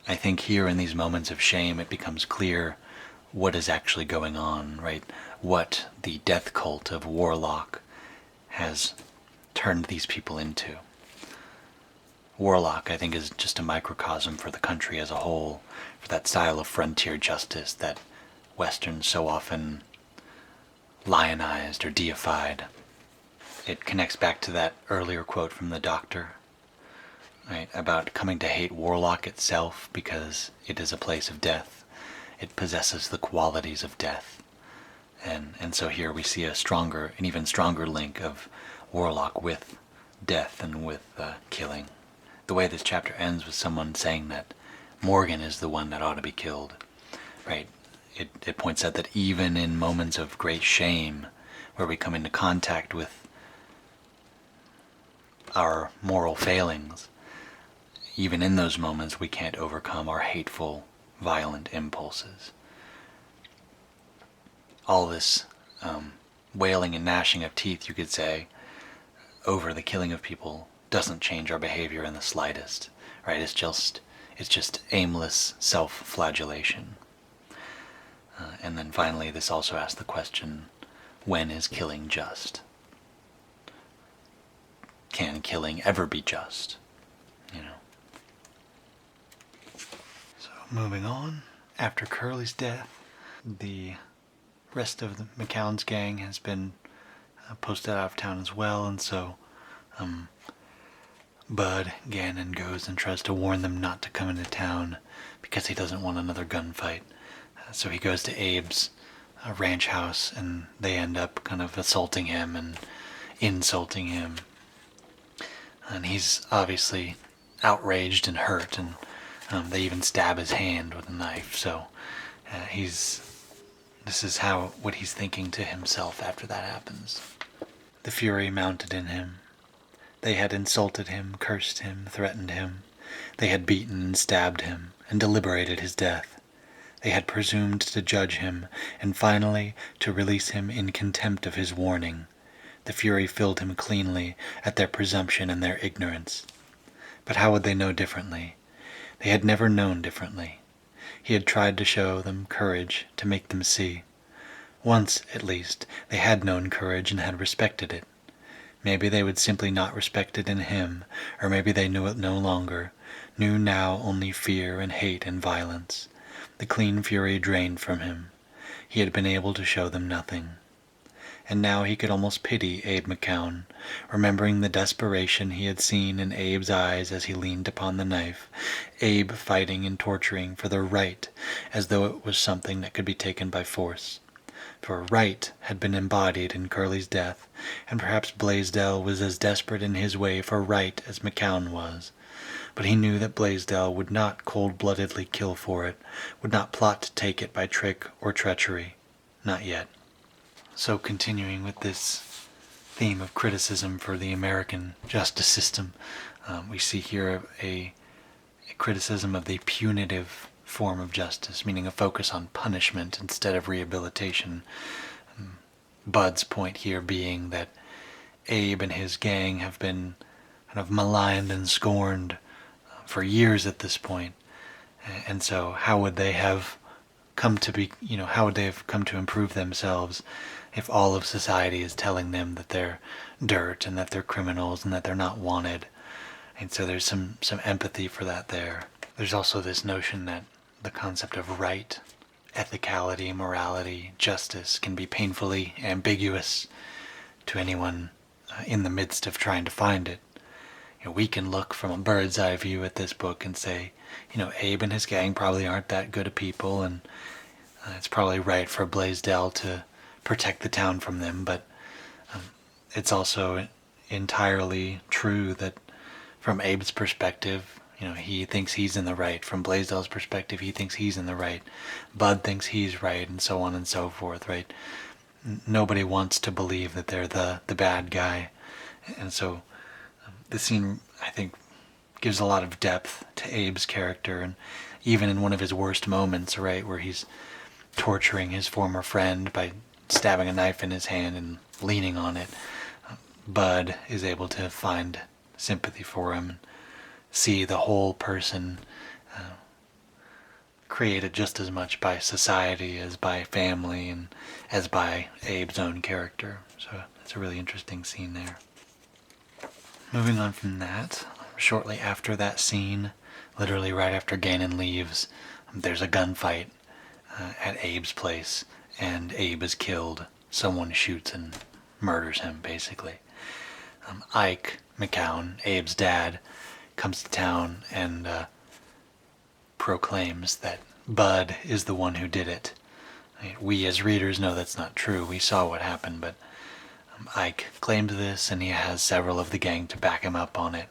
I think here in these moments of shame it becomes clear what is actually going on, right? What the death cult of Warlock has turned these people into. Warlock, I think, is just a microcosm for the country as a whole, for that style of frontier justice that Westerns so often lionized or deified. It connects back to that earlier quote from the doctor, right, about coming to hate Warlock itself because it is a place of death. It possesses the qualities of death. And so here we see an even stronger link of Warlock with death and with killing. The way this chapter ends with someone saying that Morgan is the one that ought to be killed, right? It points out that even in moments of great shame, where we come into contact with our moral failings, even in those moments we can't overcome our hateful, violent impulses. All this wailing and gnashing of teeth, you could say, over the killing of people doesn't change our behavior in the slightest, right? It's just aimless self-flagellation. And then finally, this also asks the question, when is killing just? Can killing ever be just? So moving on, after Curly's death, the rest of the McCown's gang has been posted out of town as well, and so Bud Gannon goes and tries to warn them not to come into town because he doesn't want another gunfight. So he goes to Abe's ranch house, and they end up kind of assaulting him and insulting him. And he's obviously outraged and hurt, and they even stab his hand with a knife. So this is what he's thinking to himself after that happens. The fury mounted in him. They had insulted him, cursed him, threatened him. They had beaten and stabbed him, and deliberated his death. They had presumed to judge him, and finally to release him in contempt of his warning. The fury filled him cleanly at their presumption and their ignorance. But how would they know differently? They had never known differently. He had tried to show them courage, to make them see. Once, at least, they had known courage and had respected it. Maybe they would simply not respect it in him, or maybe they knew it no longer, knew now only fear and hate and violence. The clean fury drained from him. He had been able to show them nothing. And now he could almost pity Abe McCown, remembering the desperation he had seen in Abe's eyes as he leaned upon the knife, Abe fighting and torturing for the right, as though it was something that could be taken by force. for right had been embodied in Curly's death, and perhaps Blaisdell was as desperate in his way for right as McCown was. But he knew that Blaisdell would not cold-bloodedly kill for it, would not plot to take it by trick or treachery. Not yet. So continuing with this theme of criticism for the American justice system, we see here a criticism of the punitive form of justice, meaning a focus on punishment instead of rehabilitation. Bud's point here being that Abe and his gang have been kind of maligned and scorned for years at this point, and so how would they have come to be, how would they have come to improve themselves if all of society is telling them that they're dirt and that they're criminals and that they're not wanted? And so there's some empathy for that there. There's also this notion that the concept of right, ethicality, morality, justice can be painfully ambiguous to anyone in the midst of trying to find it. We can look from a bird's eye view at this book and say, Abe and his gang probably aren't that good of people, and it's probably right for Blaisdell to protect the town from them, but it's also entirely true that from Abe's perspective, he thinks he's in the right. From Blaisdell's perspective, he thinks he's in the right. Bud thinks he's right, and so on and so forth, right? Nobody wants to believe that they're the bad guy. And so the scene, I think, gives a lot of depth to Abe's character, and even in one of his worst moments, right, where he's torturing his former friend by stabbing a knife in his hand and leaning on it, Bud is able to find sympathy for him, see the whole person created just as much by society as by family and as by Abe's own character. So it's a really interesting scene there. Moving on from that, shortly after that scene, literally right after Gannon leaves, there's a gunfight at Abe's place, and Abe is killed. Someone shoots and murders him, basically. Ike McCown, Abe's dad, comes to town and proclaims that Bud is the one who did it. We as readers know that's not true. We saw what happened, but Ike claims this, and he has several of the gang to back him up on it.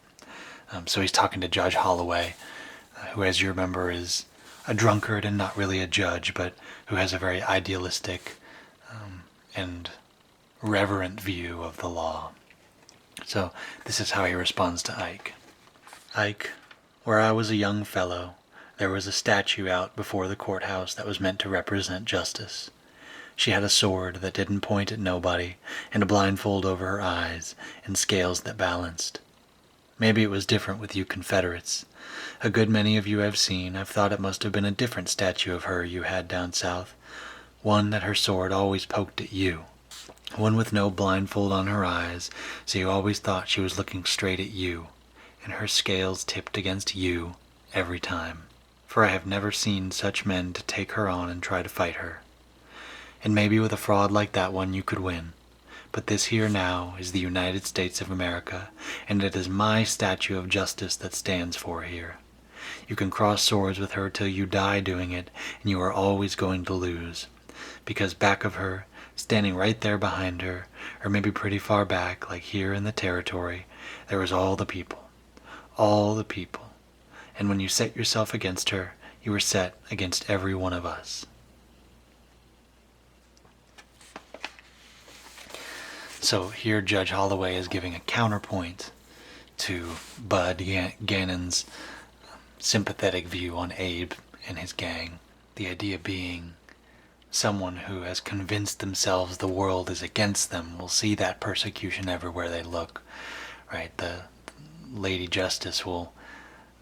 So he's talking to Judge Holloway, who, as you remember, is a drunkard and not really a judge, but who has a very idealistic and reverent view of the law. So this is how he responds to Ike. Ike, where I was a young fellow, there was a statue out before the courthouse that was meant to represent justice. She had a sword that didn't point at nobody, and a blindfold over her eyes, and scales that balanced. Maybe it was different with you Confederates. A good many of you I've seen have thought it must have been a different statue of her you had down south, one that her sword always poked at you, one with no blindfold on her eyes, so you always thought she was looking straight at you, and her scales tipped against you every time. For I have never seen such men to take her on and try to fight her. And maybe with a fraud like that one you could win. But this here now is the United States of America, and it is my statue of justice that stands for here. You can cross swords with her till you die doing it, and you are always going to lose. Because back of her, standing right there behind her, or maybe pretty far back, like here in the territory, there is all the people. All the people. And when you set yourself against her, you are set against every one of us. So here Judge Holloway is giving a counterpoint to Bud Gannon's sympathetic view on Abe and his gang. The idea being someone who has convinced themselves the world is against them will see that persecution everywhere they look. Right? The Lady Justice will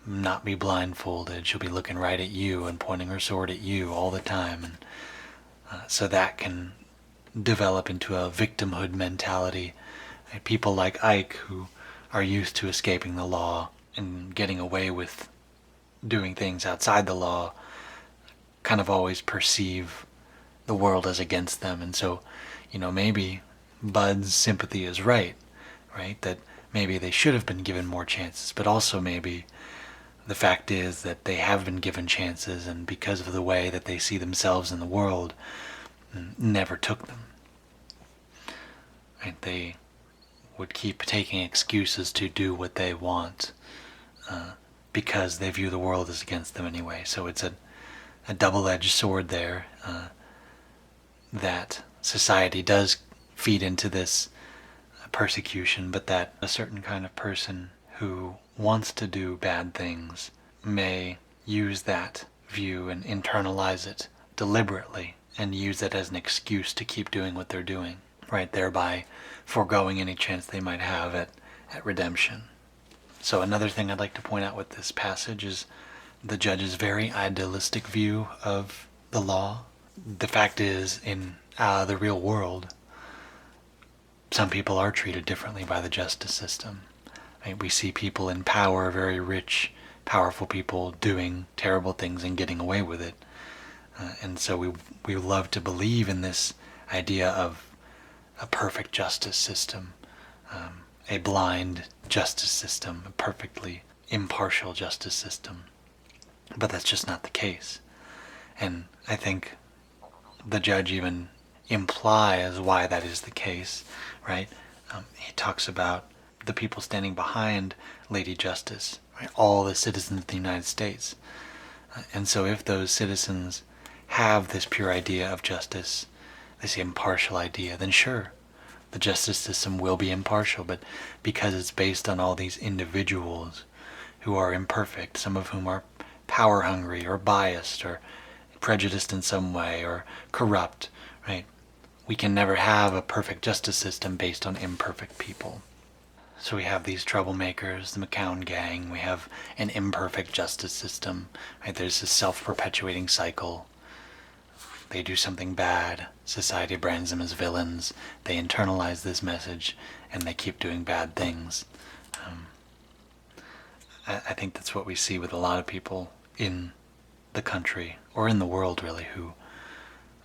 not be blindfolded. She'll be looking right at you and pointing her sword at you all the time. And so that can develop into a victimhood mentality. People like Ike, who are used to escaping the law and getting away with doing things outside the law, kind of always perceive the world as against them. And so, maybe Bud's sympathy is right? That maybe they should have been given more chances, but also maybe the fact is that they have been given chances, and because of the way that they see themselves in the world, never took them. Right? They would keep taking excuses to do what they want because they view the world as against them anyway. So it's a double-edged sword there, that society does feed into this persecution, but that a certain kind of person who wants to do bad things may use that view and internalize it deliberately and use it as an excuse to keep doing what they're doing, right? Thereby foregoing any chance they might have at redemption. So another thing I'd like to point out with this passage is the judge's very idealistic view of the law. The fact is, in the real world, some people are treated differently by the justice system. Right? We see people in power, very rich, powerful people, doing terrible things and getting away with it. And so we love to believe in this idea of a perfect justice system, a blind justice system, a perfectly impartial justice system. But that's just not the case. And I think the judge even implies why that is the case, right? He talks about the people standing behind Lady Justice, right? All the citizens of the United States. And so if those citizens have this pure idea of justice, this impartial idea, then sure, the justice system will be impartial. But because it's based on all these individuals who are imperfect, some of whom are power hungry or biased or prejudiced in some way or corrupt, right? We can never have a perfect justice system based on imperfect people. So we have these troublemakers, the McCown gang, we have an imperfect justice system, right? There's this self-perpetuating cycle. They do something bad, society brands them as villains, they internalize this message, and they keep doing bad things. I think that's what we see with a lot of people in the country, or in the world really, who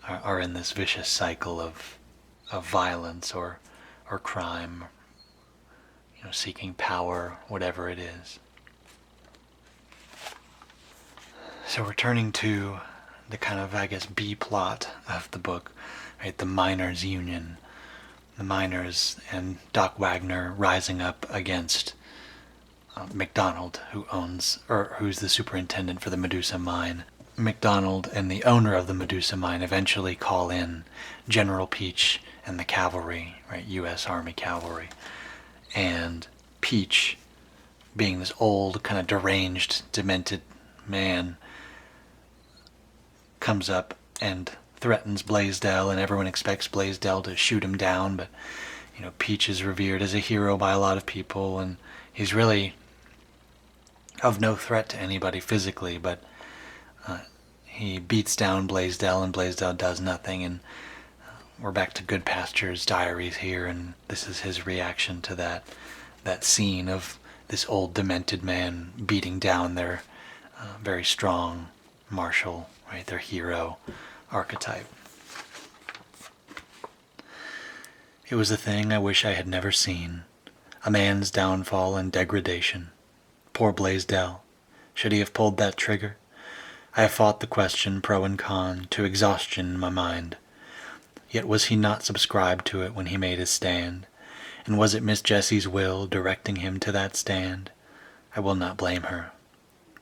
are in this vicious cycle of violence or crime, seeking power, whatever it is. So returning to the kind of, I guess, B plot of the book, right? The miners' union, the miners and Doc Wagner rising up against McDonald, who's the superintendent for the Medusa mine. McDonald and the owner of the Medusa mine eventually call in General Peach and the cavalry, right? U.S. Army cavalry. And Peach, being this old, kind of deranged, demented man, comes up and threatens Blaisdell, and everyone expects Blaisdell to shoot him down, but Peach is revered as a hero by a lot of people, and he's really of no threat to anybody physically, but he beats down Blaisdell, and Blaisdell does nothing, and we're back to Goodpasture's diaries here, and this is his reaction to that scene of this old demented man beating down their very strong marshal, right, their hero archetype. It was a thing I wish I had never seen, a man's downfall and degradation. Poor Blaisdell. Should he have pulled that trigger? I have fought the question pro and con to exhaustion in my mind. Yet was he not subscribed to it when he made his stand? And was it Miss Jessie's will directing him to that stand? I will not blame her.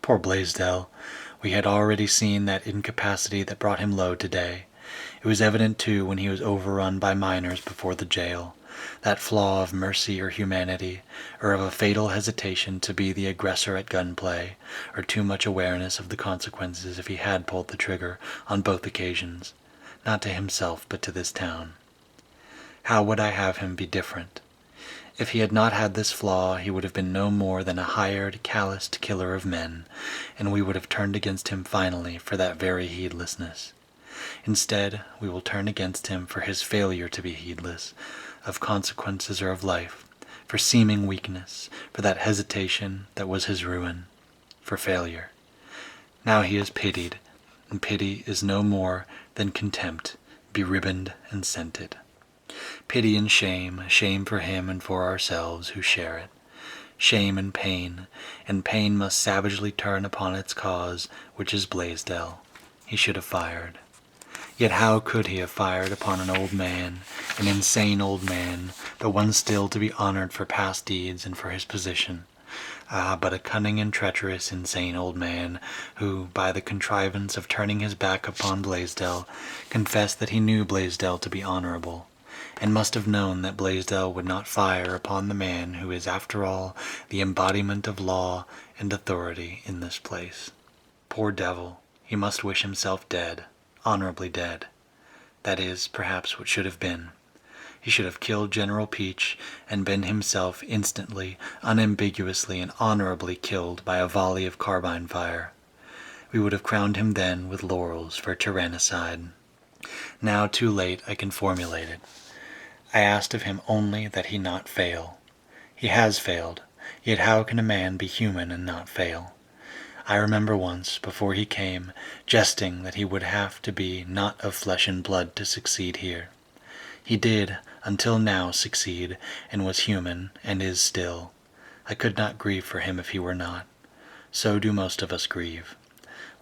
Poor Blaisdell. We had already seen that incapacity that brought him low today. It was evident, too, when he was overrun by miners before the jail. That flaw of mercy or humanity, or of a fatal hesitation to be the aggressor at gunplay, or too much awareness of the consequences if he had pulled the trigger on both occasions, not to himself but to this town. How would I have him be different? If he had not had this flaw, he would have been no more than a hired, calloused killer of men, and we would have turned against him finally for that very heedlessness. Instead, we will turn against him for his failure to be heedless, of consequences or of life, for seeming weakness, for that hesitation that was his ruin, for failure. Now he is pitied, and pity is no more than contempt, beribboned and scented. Pity and shame, shame for him and for ourselves who share it. Shame and pain must savagely turn upon its cause, which is Blaisdell. He should have fired. Yet how could he have fired upon an old man, an insane old man, but one still to be honored for past deeds and for his position? Ah, but a cunning and treacherous, insane old man, who, by the contrivance of turning his back upon Blaisdell, confessed that he knew Blaisdell to be honorable, and must have known that Blaisdell would not fire upon the man who is, after all, the embodiment of law and authority in this place. Poor devil, he must wish himself dead, honorably dead. That is, perhaps, what should have been. He should have killed General Peach and been himself instantly, unambiguously, and honorably killed by a volley of carbine fire. We would have crowned him then with laurels for tyrannicide. Now, too late, I can formulate it. I asked of him only that he not fail. He has failed, yet how can a man be human and not fail? I remember once, before he came, jesting that he would have to be not of flesh and blood to succeed here. He did, until now, succeed, and was human, and is still. I could not grieve for him if he were not. So do most of us grieve.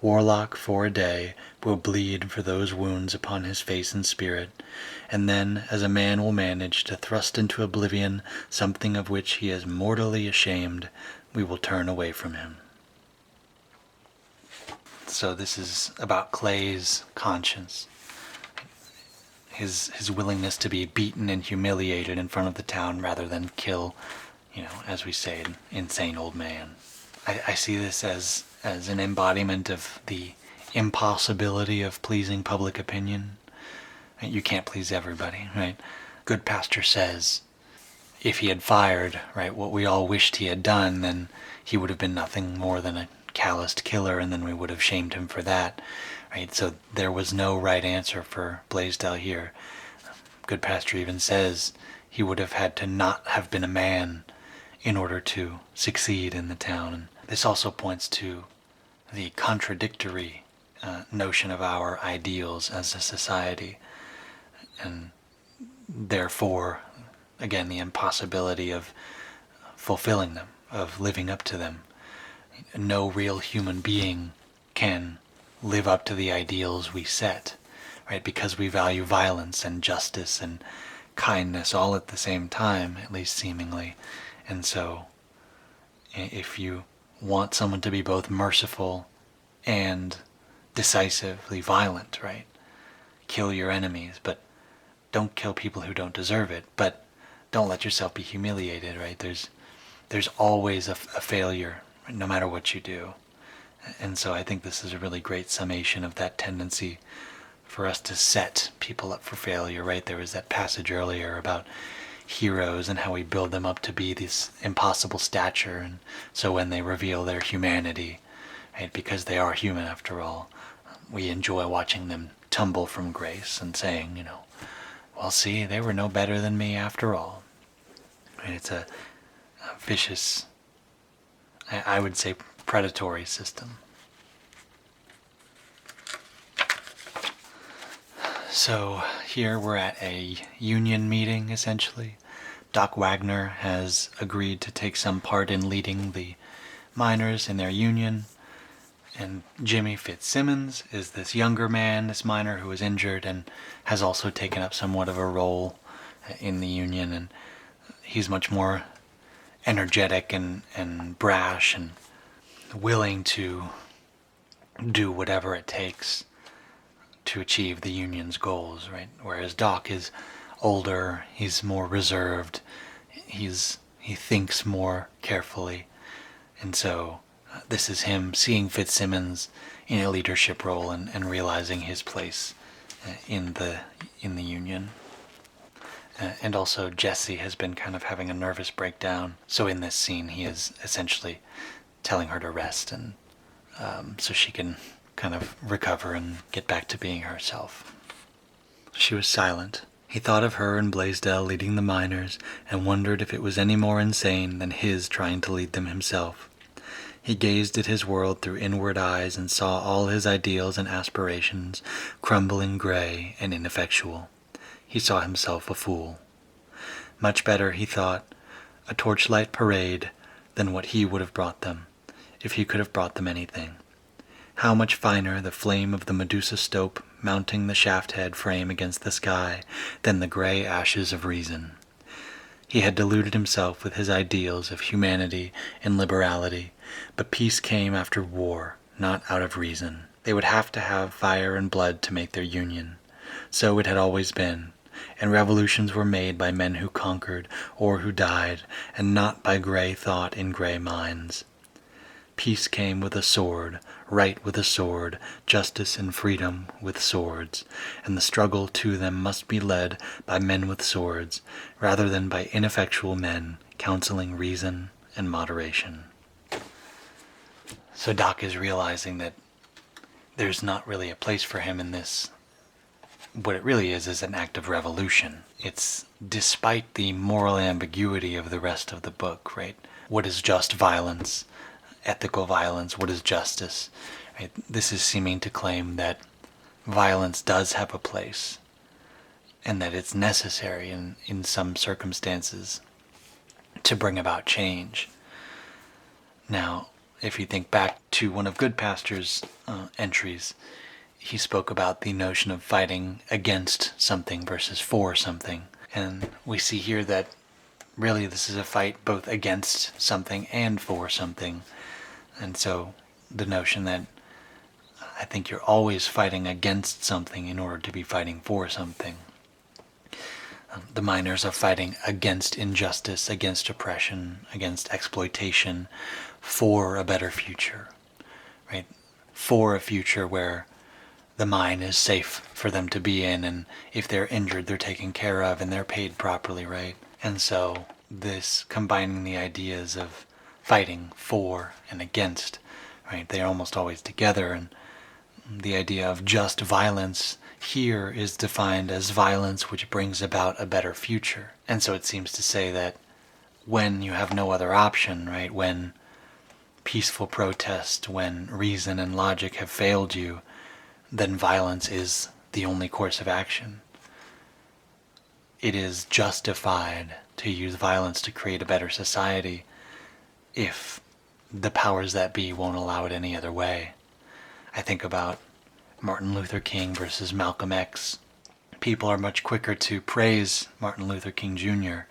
Warlock, for a day, will bleed for those wounds upon his face and spirit, and then, as a man will manage to thrust into oblivion something of which he is mortally ashamed, we will turn away from him. So this is about Clay's conscience. His willingness to be beaten and humiliated in front of the town rather than kill, as we say, an insane old man. I see this as an embodiment of the impossibility of pleasing public opinion. You can't please everybody, right? Good pastor says if he had fired, right, what we all wished he had done, then he would have been nothing more than a calloused killer, and then we would have shamed him for that, right? So there was no right answer for Blaisdell here. Good pastor even says he would have had to not have been a man in order to succeed in the town. And this also points to the contradictory notion of our ideals as a society, and therefore, again, the impossibility of fulfilling them, of living up to them. No real human being can live up to the ideals we set, right? Because we value violence and justice and kindness all at the same time, at least seemingly. And so, if you want someone to be both merciful and decisively violent, right? Kill your enemies, but don't kill people who don't deserve it. But don't let yourself be humiliated, right? There's always a failure, no matter what you do. And so I think this is a really great summation of that tendency for us to set people up for failure, right? There was that passage earlier about heroes and how we build them up to be this impossible stature, and so when they reveal their humanity, right, because they are human after all, we enjoy watching them tumble from grace and saying, well, see, they were no better than me after all. Right? It's a vicious, I would say, predatory system. So here we're at a union meeting, essentially. Doc Wagner has agreed to take some part in leading the miners in their union, and Jimmy Fitzsimmons is this younger man, this miner who was injured and has also taken up somewhat of a role in the union, and he's much more energetic and brash and willing to do whatever it takes to achieve the union's goals, right? Whereas Doc is older, he's more reserved, he thinks more carefully, and so this is him seeing Fitzsimmons in a leadership role and realizing his place in the union. And also Jesse has been kind of having a nervous breakdown, so in this scene he is essentially telling her to rest, and so she can kind of recover and get back to being herself. She was silent. He thought of her and Blaisdell leading the miners and wondered if it was any more insane than his trying to lead them himself. He gazed at his world through inward eyes and saw all his ideals and aspirations crumbling gray and ineffectual. He saw himself a fool. Much better, he thought, a torchlight parade than what he would have brought them, if he could have brought them anything. How much finer the flame of the Medusa stope mounting the shaft-head frame against the sky, than the gray ashes of reason. He had deluded himself with his ideals of humanity and liberality, but peace came after war, not out of reason. They would have to have fire and blood to make their union. So it had always been, and revolutions were made by men who conquered or who died, and not by gray thought in gray minds. Peace came with a sword, right with a sword, justice and freedom with swords, and the struggle to them must be led by men with swords, rather than by ineffectual men counseling reason and moderation. So Doc is realizing that there's not really a place for him in this. What it really is an act of revolution. It's despite the moral ambiguity of the rest of the book, right? What is just violence? Ethical violence? What is justice? Right? This is seeming to claim that violence does have a place and that it's necessary in some circumstances to bring about change. Now, if you think back to one of Goodpasture's entries, he spoke about the notion of fighting against something versus for something. And we see here that really this is a fight both against something and for something. And so the notion that I think you're always fighting against something in order to be fighting for something. The miners are fighting against injustice, against oppression, against exploitation, for a better future, right? For a future where the mine is safe for them to be in, and if they're injured, they're taken care of and they're paid properly, right? And so this combining the ideas of fighting for and against, right? They're almost always together, and the idea of just violence here is defined as violence which brings about a better future. And so it seems to say that when you have no other option, right? When peaceful protest, when reason and logic have failed you, then violence is the only course of action. It is justified to use violence to create a better society if the powers that be won't allow it any other way. I think about Martin Luther King versus Malcolm X. People are much quicker to praise Martin Luther King Jr.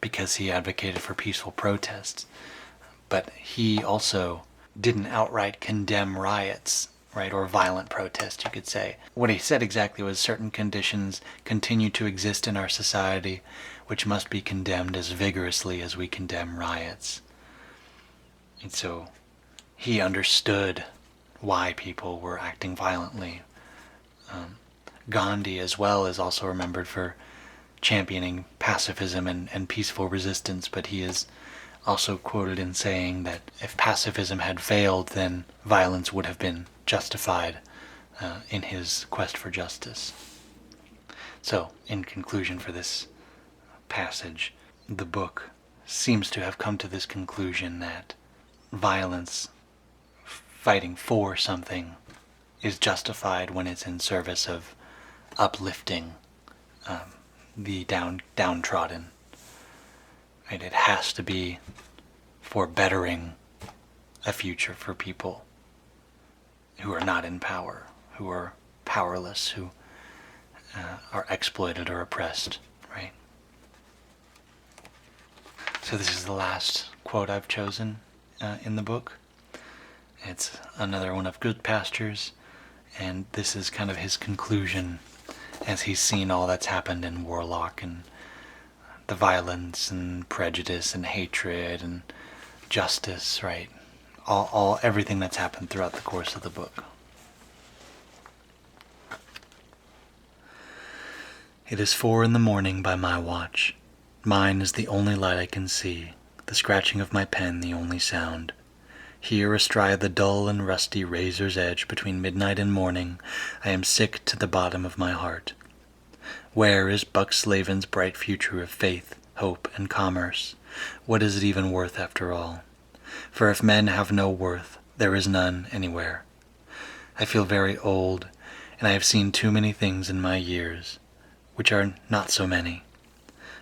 because he advocated for peaceful protests. But he also didn't outright condemn riots, right, or violent protest, you could say. What he said exactly was certain conditions continue to exist in our society which must be condemned as vigorously as we condemn riots. And so he understood why people were acting violently. Gandhi as well is also remembered for championing pacifism and peaceful resistance, but he is also quoted in saying that if pacifism had failed, then violence would have been justified in his quest for justice. So, in conclusion for this passage, the book seems to have come to this conclusion that violence, fighting for something, is justified when it's in service of uplifting the downtrodden. Right? It has to be for bettering a future for people who are not in power, who are powerless, who are exploited or oppressed, right? So this is the last quote I've chosen in the book. It's another one of Goodpasture's, and this is kind of his conclusion as he's seen all that's happened in Warlock and the violence and prejudice and hatred and justice, right? Everything that's happened throughout the course of the book. It is 4 a.m. by my watch. Mine is the only light I can see, the scratching of my pen the only sound. Here, astride the dull and rusty razor's edge between midnight and morning, I am sick to the bottom of my heart. Where is Buck Slavin's bright future of faith, hope, and commerce? What is it even worth after all? For if men have no worth, there is none anywhere. I feel very old, and I have seen too many things in my years, which are not so many.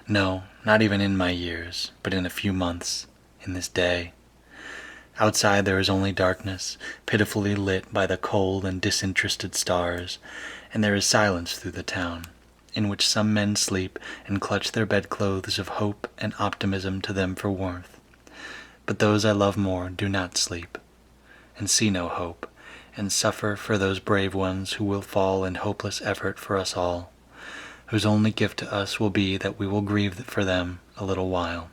No, not even in my years, but in a few months, in this day. Outside there is only darkness, pitifully lit by the cold and disinterested stars, and there is silence through the town, in which some men sleep and clutch their bedclothes of hope and optimism to them for warmth. But those I love more do not sleep, and see no hope, and suffer for those brave ones who will fall in hopeless effort for us all, whose only gift to us will be that we will grieve for them a little while.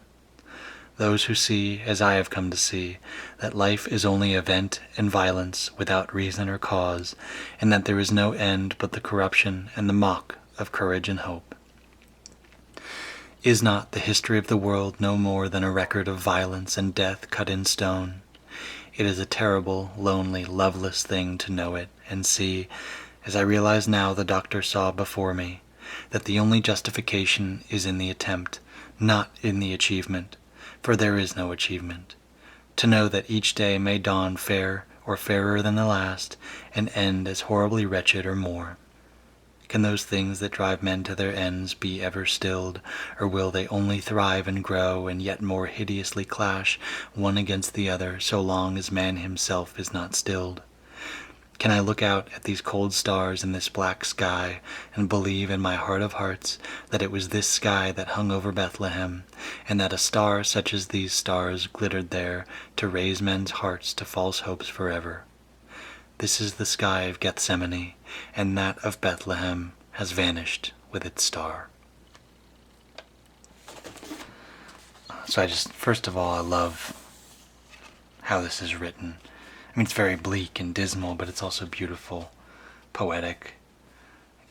Those who see, as I have come to see, that life is only event and violence without reason or cause, and that there is no end but the corruption and the mock of courage and hope. Is not the history of the world no more than a record of violence and death cut in stone? It is a terrible, lonely, loveless thing to know it and see, as I realize now the doctor saw before me, that the only justification is in the attempt, not in the achievement, for there is no achievement. To know that each day may dawn fair or fairer than the last, and end as horribly wretched or more. Can those things that drive men to their ends be ever stilled, or will they only thrive and grow and yet more hideously clash one against the other so long as man himself is not stilled? Can I look out at these cold stars in this black sky and believe in my heart of hearts that it was this sky that hung over Bethlehem, and that a star such as these stars glittered there to raise men's hearts to false hopes forever? This is the sky of Gethsemane, and that of Bethlehem has vanished with its star. So first of all, I love how this is written. I mean, it's very bleak and dismal, but it's also beautiful, poetic.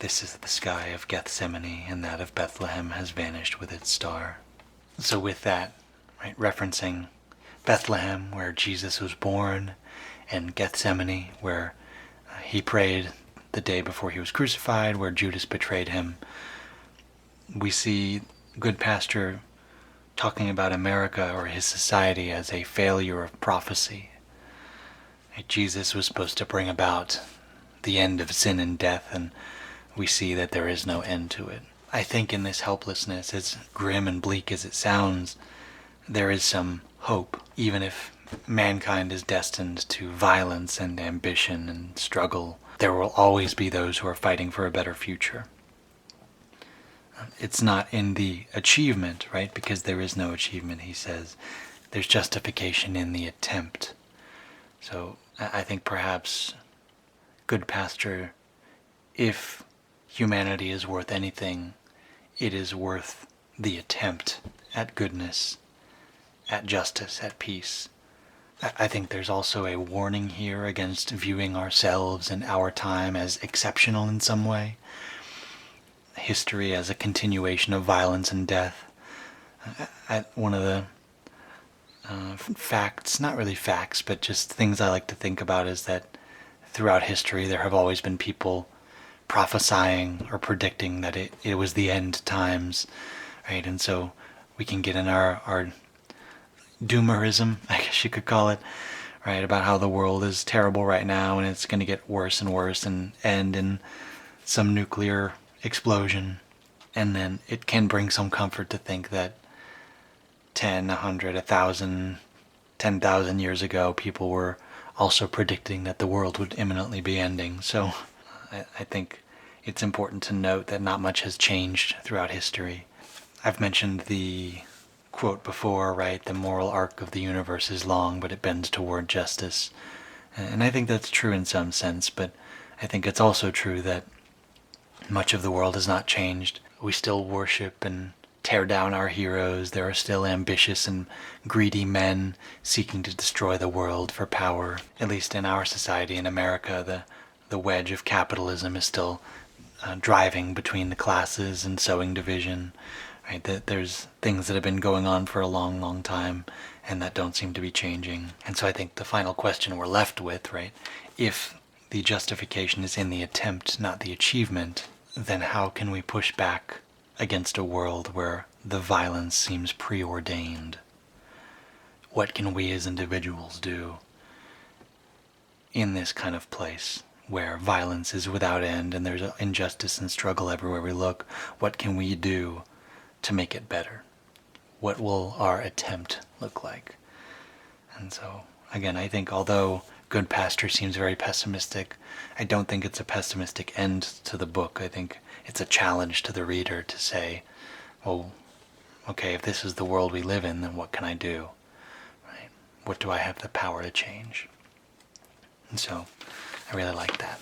This is the sky of Gethsemane, and that of Bethlehem has vanished with its star. So with that, right, referencing Bethlehem, where Jesus was born, and Gethsemane, where he prayed the day before he was crucified, where Judas betrayed him, we see Good Pastor talking about America or his society as a failure of prophecy. Jesus was supposed to bring about the end of sin and death, and we see that there is no end to it. I think in this helplessness, as grim and bleak as it sounds, there is some hope, even if mankind is destined to violence and ambition and struggle. There will always be those who are fighting for a better future. It's not in the achievement, right? Because there is no achievement, he says. There's justification in the attempt. So I think perhaps, Good Pastor, if humanity is worth anything, it is worth the attempt at goodness, at justice, at peace. I think there's also a warning here against viewing ourselves and our time as exceptional in some way. History as a continuation of violence and death. One of the facts, not really facts, but just things I like to think about is that throughout history there have always been people prophesying or predicting that it was the end times, right? And so we can get in our doomerism, I guess you could call it, right, about how the world is terrible right now and it's going to get worse and worse and end in some nuclear explosion. And then it can bring some comfort to think that 10, 100, 1,000, 10,000 years ago, people were also predicting that the world would imminently be ending. So I think it's important to note that not much has changed throughout history. I've mentioned the quote before, right? The moral arc of the universe is long, but it bends toward justice. And I think that's true in some sense, but I think it's also true that much of the world has not changed. We still worship and tear down our heroes. There are still ambitious and greedy men seeking to destroy the world for power. At least in our society in America, the wedge of capitalism is still driving between the classes and sowing division. Right? There's things that have been going on for a long, long time and that don't seem to be changing. And so I think the final question we're left with, right, if the justification is in the attempt, not the achievement, then how can we push back against a world where the violence seems preordained? What can we as individuals do in this kind of place where violence is without end and there's injustice and struggle everywhere we look? What can we do to make it better? What will our attempt look like? And so again, I think although Good Pastor seems very pessimistic, I don't think it's a pessimistic end to the book. I think it's a challenge to the reader to say, well, okay, if this is the world we live in, then what can I do? Right? What do I have the power to change? And so I really like that.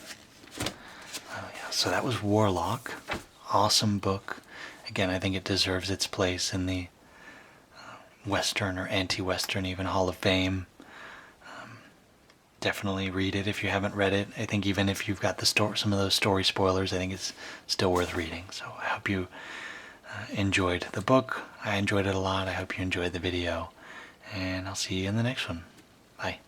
Yeah, so that was Warlock. Awesome book. Again, I think it deserves its place in the Western or anti-Western even Hall of Fame. Definitely read it if you haven't read it. I think even if you've got the some of those story spoilers, I think it's still worth reading. So I hope you enjoyed the book. I enjoyed it a lot. I hope you enjoyed the video. And I'll see you in the next one. Bye.